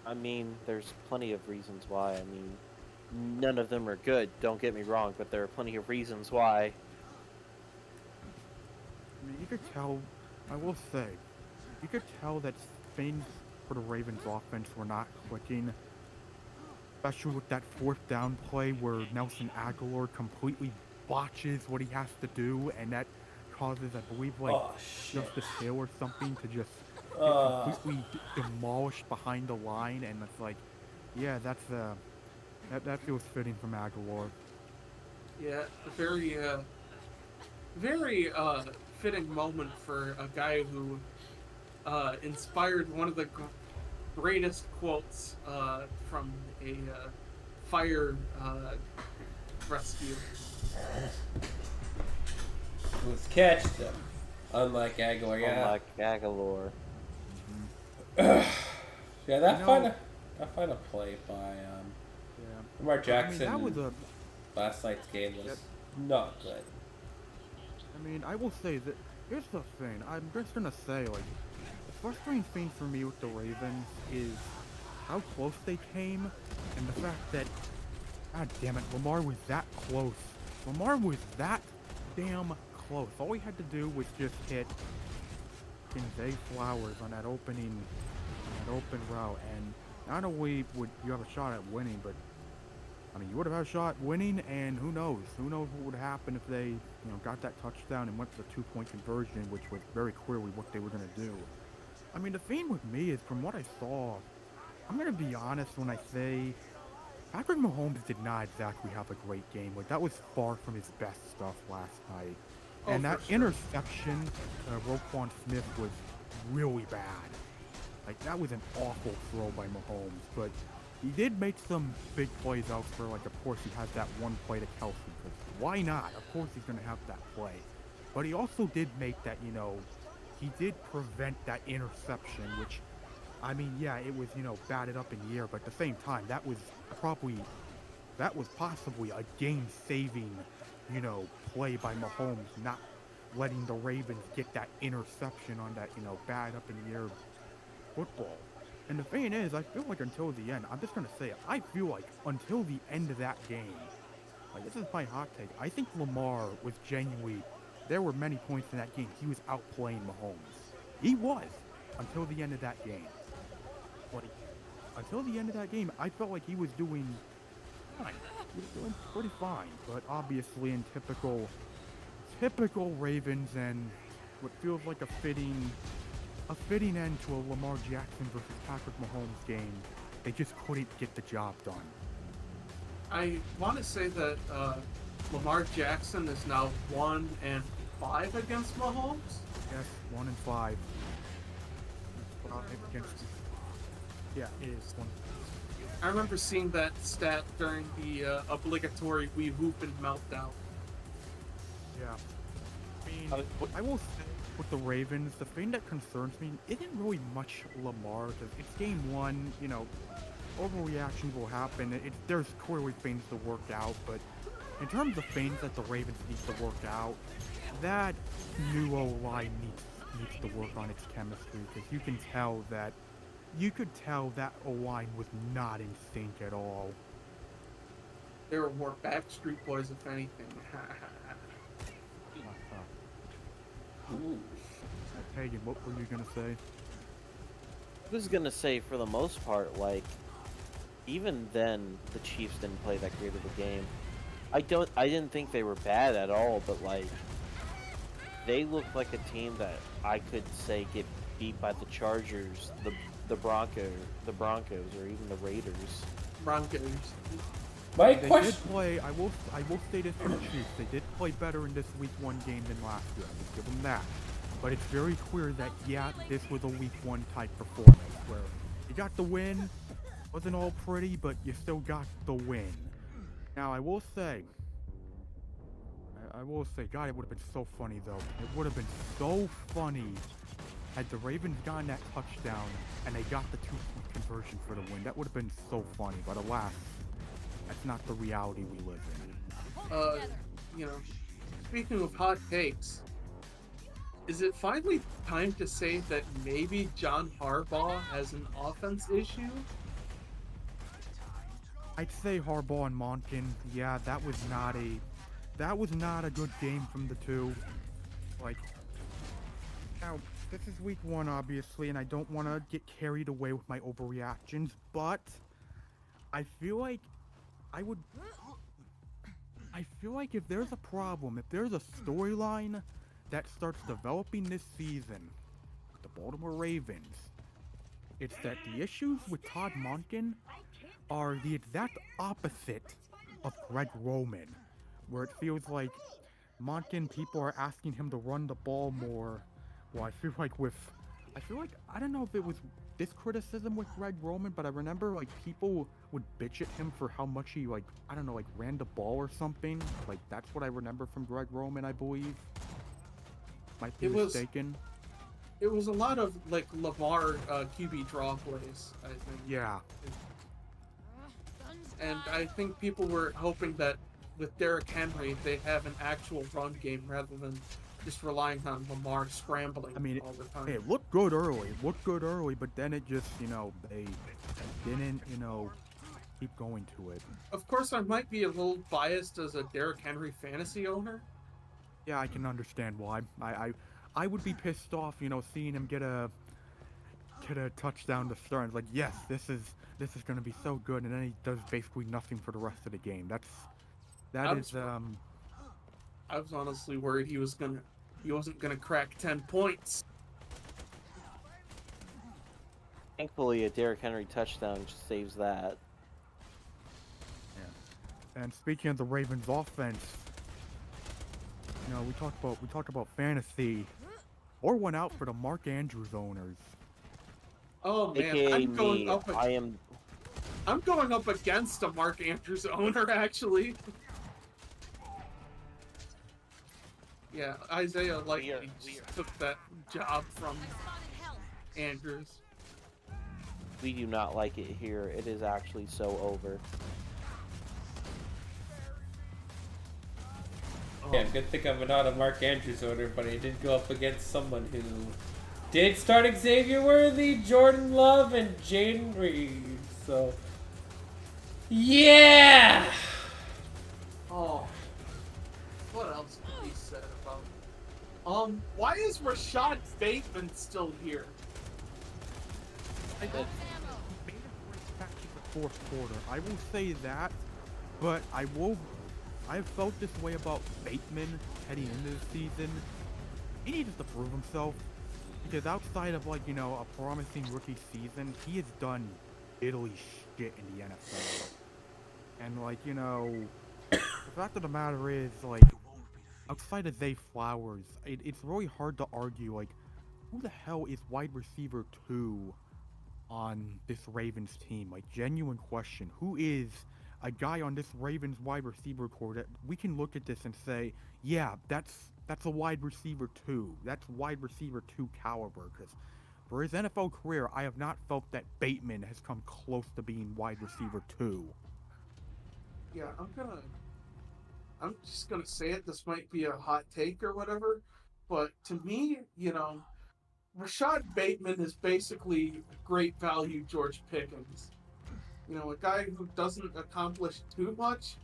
I mean, there's plenty of reasons why. I mean, none of them are good, don't get me wrong, but there are plenty of reasons why. I mean, you could tell, I will say, you could tell that things for the Ravens offense were not clicking especially with that fourth down play where Nelson Aguilar completely botches what he has to do, and that causes, I believe, like Oh shit. Justice Hill or something to just get Uh, completely demolished behind the line, and it's like, yeah, that feels fitting from Aguilar. Yeah, very fitting moment for a guy who inspired one of the greatest quotes from a fire rescue. let's catch them. Unlike Aguilar, Oh yeah. my Gagalore. Yeah, You that know, kind of play by yeah. Lamar I mean, that was Jackson a. last night's game was That, not good. I mean, I will say that. Here's the thing. I'm just gonna say, like, the frustrating thing for me with the Ravens is how close they came, and the fact that, god damn it, Lamar was that close. Lamar was that damn close. All he had to do was just hit Zay Flowers on that open route, and not only would you have a shot at winning, but I mean, you would have had a shot winning, and who knows? Who knows what would happen if they, got that touchdown and went for the 2-point conversion, which was very clearly what they were going to do. I mean, the thing with me is, from what I saw, I'm going to be honest when I say Patrick Mahomes did not exactly have a great game. Like, that was far from his best stuff last night. Oh, And for that sure. interception to Roquan Smith was really bad. Like, that was an awful throw by Mahomes, but he did make some big plays elsewhere. Like, of course, he has that one play to Kelsey, because why not? Of course he's going to have that play. But he also did make that, he did prevent that interception, which, I mean, yeah, it was, batted up in the air, but at the same time, that was possibly a game-saving, play by Mahomes, not letting the Ravens get that interception on that, batted up in the air football. And the thing is, I feel like until the end, I'm just gonna say it, I feel like until the end of that game, like this is my hot take, I think Lamar was genuinely, there were many points in that game he was outplaying Mahomes. He was, until the end of that game. Like, until the end of that game, I felt like he was doing fine. He was doing pretty fine, but obviously in typical Ravens and what feels like a fitting end to a Lamar Jackson versus Patrick Mahomes game, they just couldn't get the job done. I want to say that Lamar Jackson is now 1-5 against Mahomes. Yes, 1-5. Against, yeah, it is 1. I remember seeing that stat during the obligatory We Hoopin' meltdown. Yeah. I mean, I will say with the Ravens, the thing that concerns me isn't really much Lamar, because it's game 1, overreactions will happen. There's clearly things to work out, but in terms of things that the Ravens need to work out, that new O-line needs to work on its chemistry, because you could tell that O-line was not in sync at all. There were more Backstreet Boys, if anything. Ooh. Taegan, what were you gonna say? I was gonna say, for the most part, like, even then, the Chiefs didn't play that great of a game. I didn't think they were bad at all, but like, they looked like a team that I could say get beat by the Chargers, the Broncos, or even the Raiders. Broncos. My They question. did play. I will say this for the Chiefs. They did play better in this Week 1 game than last year. I will give them that. But it's very clear that this was a Week 1 type performance where you got the win. Wasn't all pretty, but you still got the win. Now I will say, God, it would have been so funny though. It would have been so funny had the Ravens gotten that touchdown and they got the 2-point conversion for the win. That would have been so funny. But alas, that's not the reality we live in. Speaking of hot takes, is it finally time to say that maybe John Harbaugh has an offense issue? I'd say Harbaugh and Monken. Yeah, that was not a good game from the two. Like, now this is Week 1, obviously, and I don't want to get carried away with my overreactions, but I feel like I would. I feel like if there's a problem, if there's a storyline that starts developing this season with the Baltimore Ravens, it's that the issues with Todd Monken are the exact opposite of Greg Roman, where it feels like Monken people are asking him to run the ball more. Well, I feel like I don't know if it was this criticism with Greg Roman, but I remember like people would bitch at him for how much he like I don't know like ran the ball or something. Like that's what I remember from Greg Roman, I believe. Might be It was mistaken. it was a lot of like Lamar QB draw plays, I think. Yeah. And I think people were hoping that with Derrick Henry, they have an actual run game rather than just relying on Lamar scrambling I mean, all the time. it looked good early. It looked good early, but then it just, they didn't, keep going to it. Of course, I might be a little biased as a Derrick Henry fantasy owner. Yeah, I can understand why. I would be pissed off, seeing him get a touchdown to start. It's like, yes, this is gonna be so good, and then he does basically nothing for the rest of the game. I was honestly worried he wasn't gonna crack 10 points. Thankfully, a Derrick Henry touchdown just saves that. Yeah. And speaking of the Ravens offense, we talked about fantasy. Or went out for the Mark Andrews owners. Oh man, AKA I'm going me, up. I'm going up against a Mark Andrews owner actually. Yeah, Isaiah Likely took that job from Andrews. We do not like it here. It is actually so over. Yeah, good thing I'm not a Mark Andrews owner, but I did go up against someone who did start Xavier Worthy, Jordan Love, and Jaden Reed. So, yeah! Oh, what else can be said about? Why is Rashad Bateman still here? I made a great catch in the fourth quarter. I will say that, but I've felt this way about Bateman heading into the season. He needs to prove himself. Because outside of, a promising rookie season, he has done diddly shit in the NFL. And, the fact of the matter is, outside of Zay Flowers, it's really hard to argue, who the hell is wide receiver 2 on this Ravens team? Genuine question. Who is a guy on this Ravens wide receiver core that we can look at this and say, yeah, that's a wide receiver 2. That's wide receiver 2 caliber. Because for his NFL career, I have not felt that Bateman has come close to being wide receiver 2. Yeah, I'm just gonna say it. This might be a hot take or whatever, but to me, Rashad Bateman is basically great value George Pickens. A guy who doesn't accomplish too much,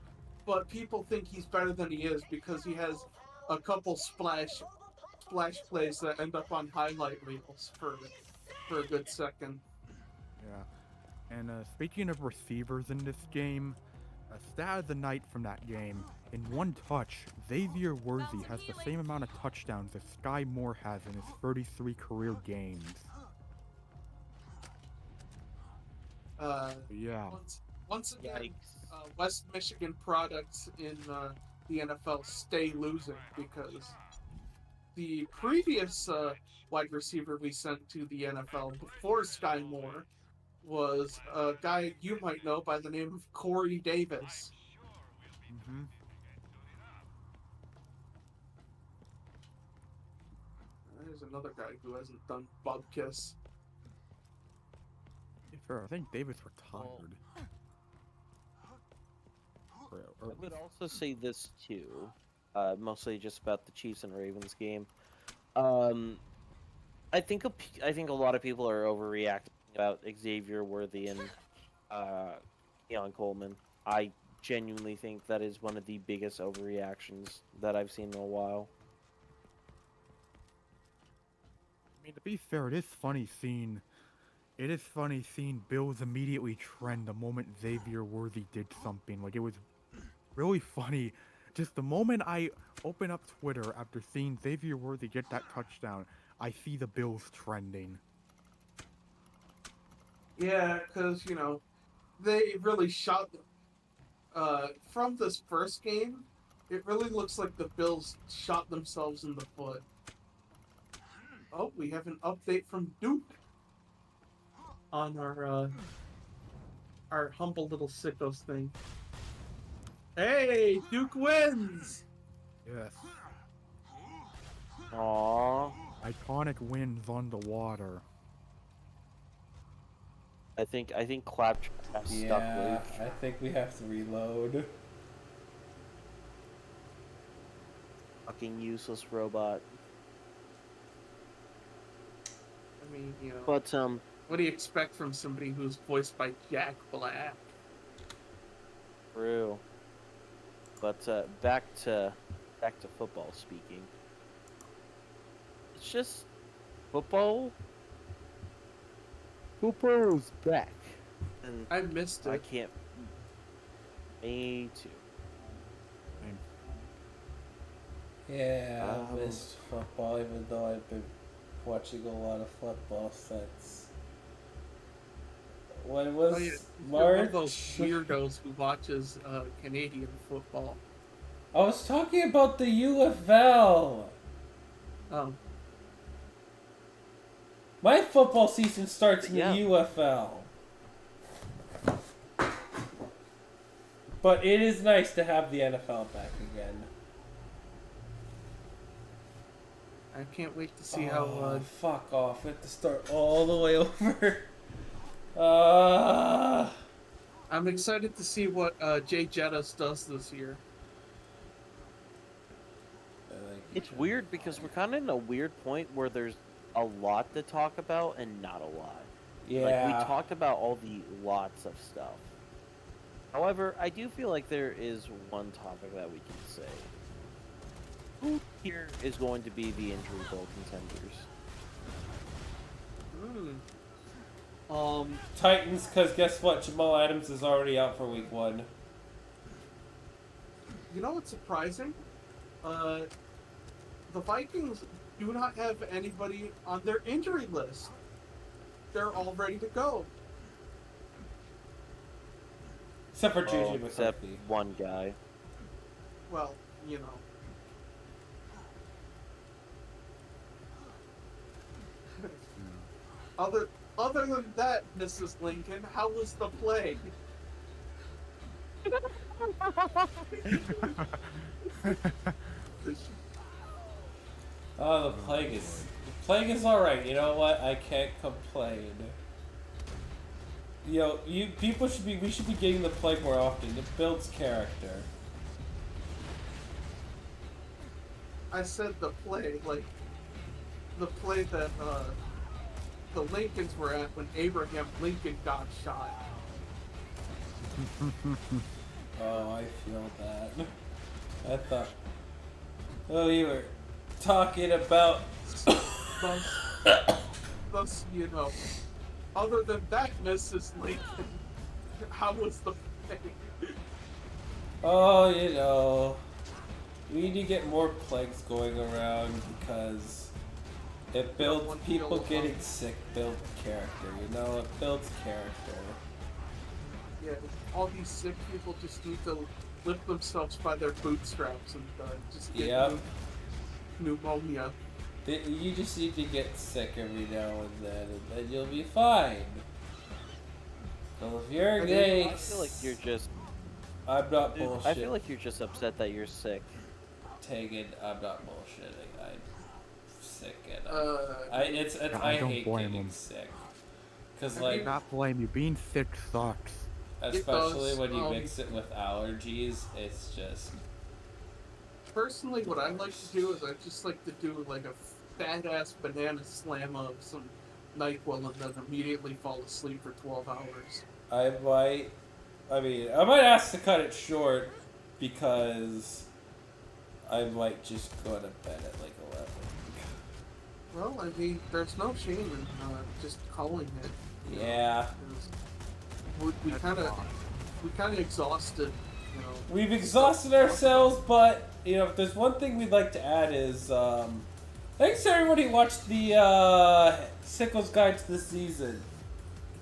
but people think he's better than he is because he has a couple splash plays that end up on highlight reels for a good second. Yeah. And speaking of receivers in this game, a stat of the night from that game, in one touch, Xavier Worthy has the same amount of touchdowns as Sky Moore has in his 33 career games. Yeah. Once again, West Michigan products in the NFL stay losing because the previous wide receiver we sent to the NFL before Sky Moore was a guy you might know by the name of Corey Davis. Mm-hmm. There's another guy who hasn't done Bubkiss. Fair, I think Davis retired. I would also say this too, mostly just about the Chiefs and Ravens game. I think a lot of people are overreacting about Xavier Worthy and Keon Coleman. I genuinely think that is one of the biggest overreactions that I've seen in a while. I mean, to be fair, it is funny seeing It is funny seeing Bills immediately trend the moment Xavier Worthy did something. Like, it was really funny. Just the moment I open up Twitter after seeing Xavier Worthy get that touchdown, I see the Bills trending. Yeah, because they really shot from this first game. It really looks like the Bills shot themselves in the foot. Oh, we have an update from Duke on our humble little sickos thing. Hey, Duke wins. Yes. Aww. Iconic wins on the water. I think Claptrap stuck Yeah, with. I think we have to reload. Fucking useless robot. I mean, But what do you expect from somebody who's voiced by Jack Black? true. But back to football speaking. It's just football. Football's back, and I missed I it. can't. Me too. Yeah, I missed football, even though I've been watching a lot of football since. When was You're March? one of those weirdos who watches Canadian football. I was talking about the UFL. Oh, My football season starts in Yeah. the UFL. But it is nice to have the NFL back again. I can't wait to see how. Fuck off. We have to start all the way over. I'm excited to see what Jay Jettis does this year. It's weird because we're kind of in a weird point where there's a lot to talk about and not a lot. Yeah. Like, we talked about all the lots of stuff. However, I do feel like there is one topic that we can say. Who here is going to be the injury bowl contenders? Titans, because guess what? Jamal Adams is already out for week 1. You know what's surprising? The Vikings do not have anybody on their injury list. They're all ready to go. Except for JJ Except McCarthy. one guy. Well, Other than that, Mrs. Lincoln, how was the plague? Oh, the plague is alright. You know what? I can't complain. We should be getting the plague more often. It builds character. I said the play, like the play that the Lincolns were at when Abraham Lincoln got shot. Oh, I feel that. I thought. Oh, you were talking about. Thus, other than that, Mrs. Lincoln, how was the play? Oh, we need to get more plagues going around because it builds people getting sick, builds character. It builds character. Yeah, all these sick people just need to lift themselves by their bootstraps and just get pneumonia. You just need to get sick every now and then you'll be fine. So if you're gay, I feel like you're just. I'm not Dude, bullshitting. I feel like you're just upset that you're sick. Taegan, I'm not bullshitting. I'm sick and I don't hate blame getting him. sick. Cause I like, do not blame you. Being sick sucks. especially when you mix it with allergies, it's just. Personally, what I like to do is I just like to do like a fat ass banana slam of some NyQuil and then immediately fall asleep for 12 hours. I might ask to cut it short because I might just go to bed at like 11. Well, I mean, there's no shame in just calling it. Yeah. We That's kind of wrong. exhausted. You know, We've exhausted ourselves, but you know, if there's one thing we'd like to add is thanks to everybody who watched the Sickles Guide to the Season.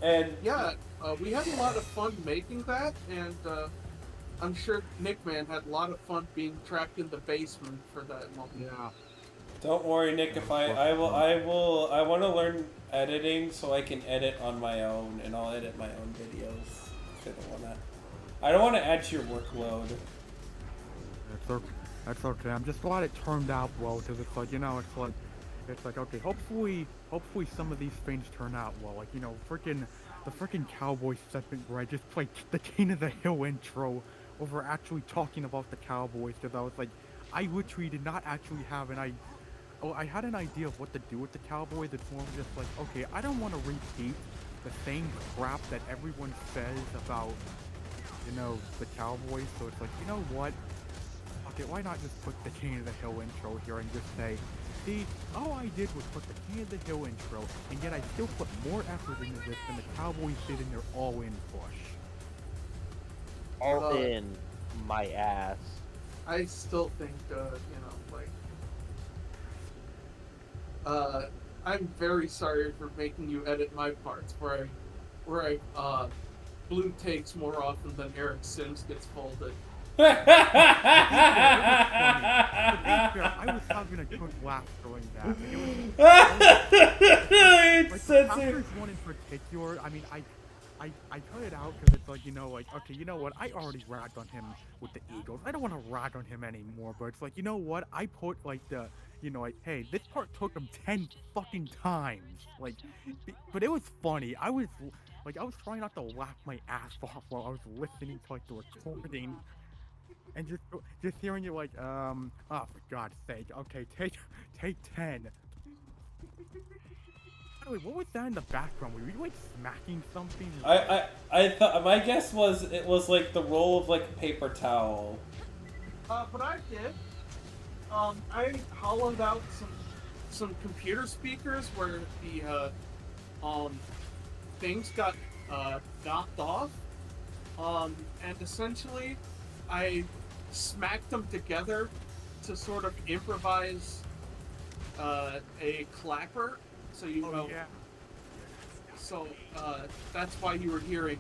And yeah, we had a lot of fun making that, and I'm sure Nickman had a lot of fun being trapped in the basement for that moment. Yeah. don't worry, Nick, if I want to learn editing so I can edit on my own, and I'll edit my own videos. I don't want to add to your workload. That's okay. I'm just glad it turned out well, because it's like, you know, it's like, okay, hopefully some of these things turn out well. Like, you know, the freaking Cowboy segment where I just played the King of the Hill intro over actually talking about the Cowboys, because I was like, I literally did not actually have I had an idea of what to do with the Cowboys. It's more just like, okay, I don't want to repeat the same crap that everyone says about, you know, the Cowboys, so it's like, you know what? Okay, why not just put the King of the Hill intro here and just say, see, all I did was put the King of the Hill intro, and yet I still put more effort into this than the Cowboys did in their all-in push. All in my ass. I still think, you know, like, I'm very sorry for making you edit my parts where I blue takes more often than Eric Sims gets folded. To be fair, I was having a good laugh doing that. Like, the Packers one in particular, I mean, I cut it out because it's like, you know, like, okay, you know what, I already ragged on him with the Eagles. I don't want to rag on him anymore, but it's like, you know what, I put, like, you know, like, hey, this part took him 10 fucking times. Like, but it was funny. I was trying not to laugh my ass off while I was listening to, like, the recording. And just hearing you like, oh, for God's sake, okay, take 10. By the way, what was that in the background? Were you like smacking something? I thought my guess was it was like the roll of like a paper towel. But I did. I hollowed out some computer speakers where the things got knocked off. And essentially, I smacked them together to sort of improvise a clapper. So you know. Yeah. So that's why you were hearing.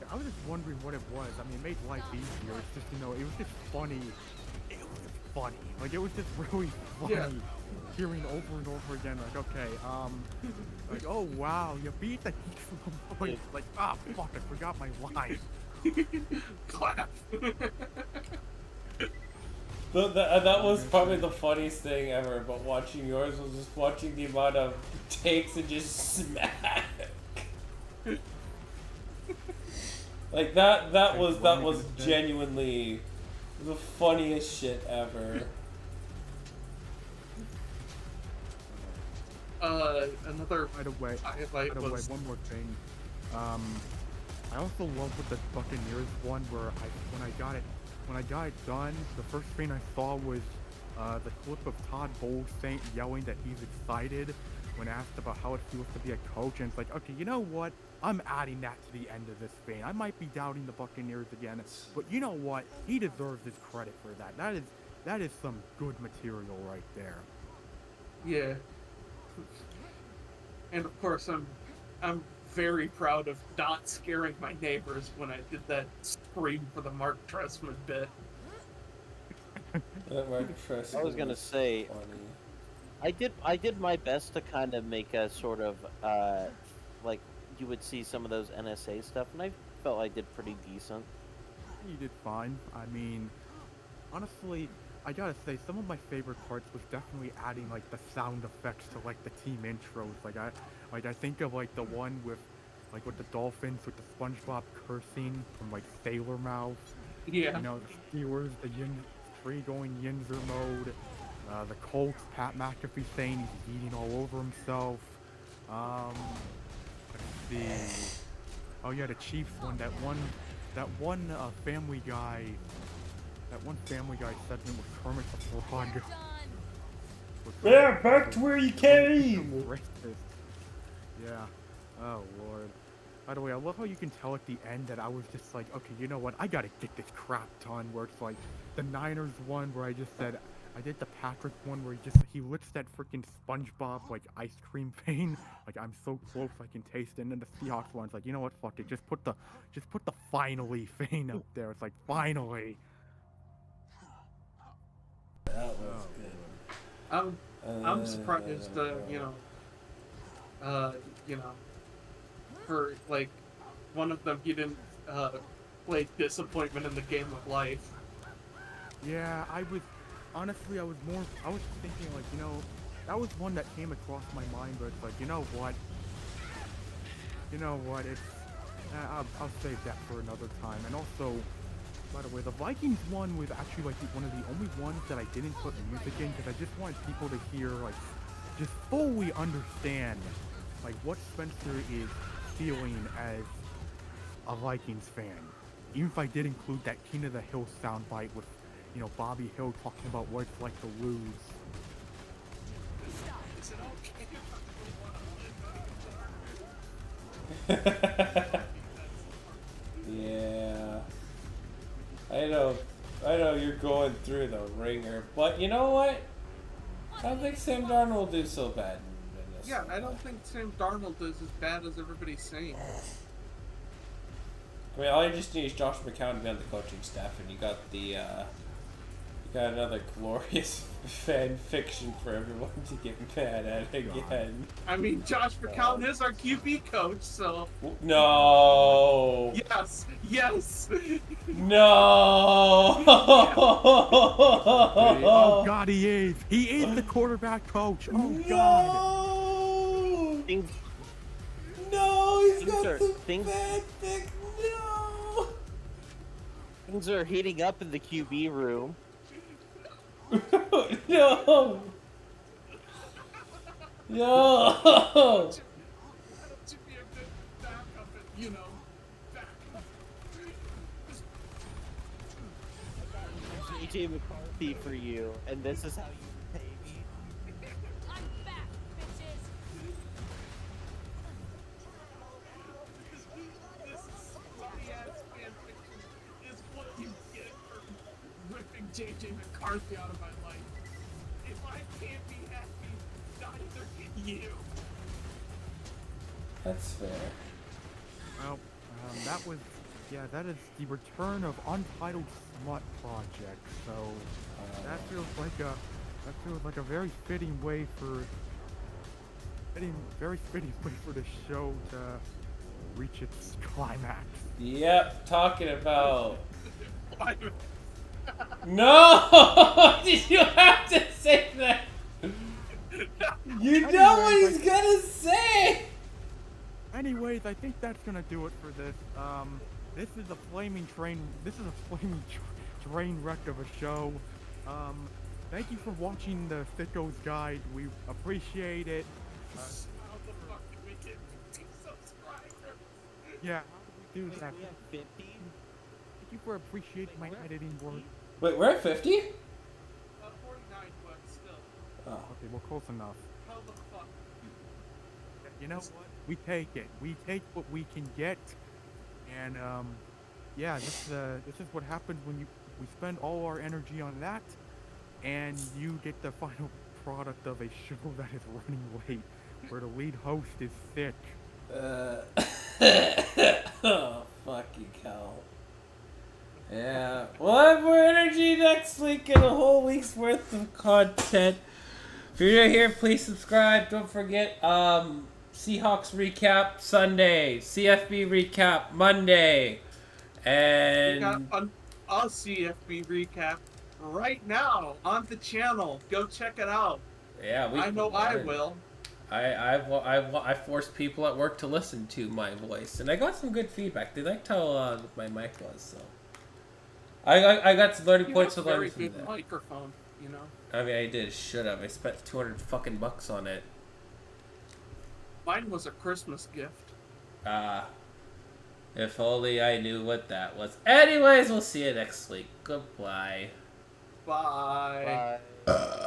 I was just wondering what it was. I mean, it made life easier. It's just, you know, it was just funny. It was just funny. Like, it was just really funny. Yeah. Hearing over and over again, like, okay, like, oh wow, you beat the Heat boys. Like, ah, fuck, I forgot my line. Clap. That was probably the funniest thing ever, but watching yours was just watching the amount of takes and just smack. Like that was genuinely the funniest shit ever. Another By the way, one more thing. I also love with the Buccaneers one where when I got it done, the first thing I saw was the clip of Todd Bowles yelling that he's excited when asked about how it feels to be a coach, and it's like, okay, you know what? I'm adding that to the end of this thing. I might be doubting the Buccaneers again, but you know what? He deserves his credit for that. That is some good material right there. Yeah. And of course, I'm very proud of not scaring my neighbors when I did that scream for the Mark Trestman bit. I was gonna say, I did my best to kind of make a sort of like you would see some of those NSA stuff, and I felt I did pretty decent. You did fine. I mean, honestly, I gotta say, some of my favorite parts was definitely adding like the sound effects to like the team intros. I think of like the one with the Dolphins with the SpongeBob cursing from like Sailor Mouth. Yeah. You know, the Steelers, the Tree going Yinzer mode. The Colts, Pat McAfee saying he's eating all over himself. Let's see. Oh yeah, the Chiefs one. That one Family Guy. That one Family Guy segment with Kermit the Frog. Yeah, back to where you can't eat. Racist. Yeah. Oh, Lord. By the way, I love how you can tell at the end that I was just like, okay, you know what? I gotta get this crap done. Where it's like the Niners one where I just said, I did the Patrick one where he licks that freaking SpongeBob like ice cream vein. Like I'm so close I can taste it. And then the Seahawks one's like, you know what? Fuck it. Just put the finally vein up there. It's like finally. That was Oh, good. I'm surprised, you know, for like one of them you didn't play disappointment in the game of life. yeah, I was thinking like, that was one that came across my mind, but it's like, it's I'll save that for another time. And also, by the way, the Vikings one was actually like one of the only ones that I didn't put music in because I just wanted people to hear like just fully understand like what Spencer is feeling as a Vikings fan. Even if I did include that King of the Hill soundbite with, Bobby Hill talking about what it's like to lose. Is it okay? Yeah. I know you're going through the ringer, but you know what? I don't think Sam Darnold will do so bad in this Yeah, one. I don't think Sam Darnold is as bad as everybody's saying. I mean, all you just need is Josh McCown to be on the coaching staff, and you got another glorious fan fiction for everyone to get mad at again. I mean, Josh McCown is our QB coach, so No. yes. No. Oh God, he is. He is the quarterback coach. Oh God. Things, No, he's Things got are- some things- bad pick. No. things are heating up in the QB room. No. No. That should be a good backup, backup. JJ McCarthy for you, and this is how you pay me. I'm back, bitches! This slutty-ass fanfiction is what you get for ripping JJ McCarthy out of my life. If I can't be happy, neither can you. That's fair. Well, that is the return of Untitled Smut Project. So that feels like a very fitting way for the show to reach its climax. Yep, talking about. Why- No! Did you have to say that? You know what he's gonna say! Anyways, I think that's gonna do it for this. This is a flaming train wreck of a show. Thank you for watching the Sicko's Guide. We appreciate it. How the fuck did we get 50 subscribers? Yeah, how do we do that? We have 50. Thank you for appreciating my editing work. Wait, we're at 50? 49, but still. Oh. Okay, well, close enough. How the fuck? You know what? We take it. We take what we can get. And yeah, this is what happens when we spend all our energy on that, and you get the final product of a show that is running late, where the lead host is sick. Oh, fucking hell. Yeah. We'll have more energy next week and a whole week's worth of content. If you're new here, please subscribe. Don't forget, Seahawks recap Sunday, CFB recap Monday, We got and a CFB recap right now on the channel. Go check it out. yeah, I know I will. I forced people at work to listen to my voice, and I got some good feedback. They liked how my mic was, so I got some learning You points have to a learn very from good that. microphone, I mean, I did. Should have. I spent $200 on it. Mine was a Christmas gift. If only I knew what that was. Anyways, we'll see you next week. Goodbye. Bye. Bye.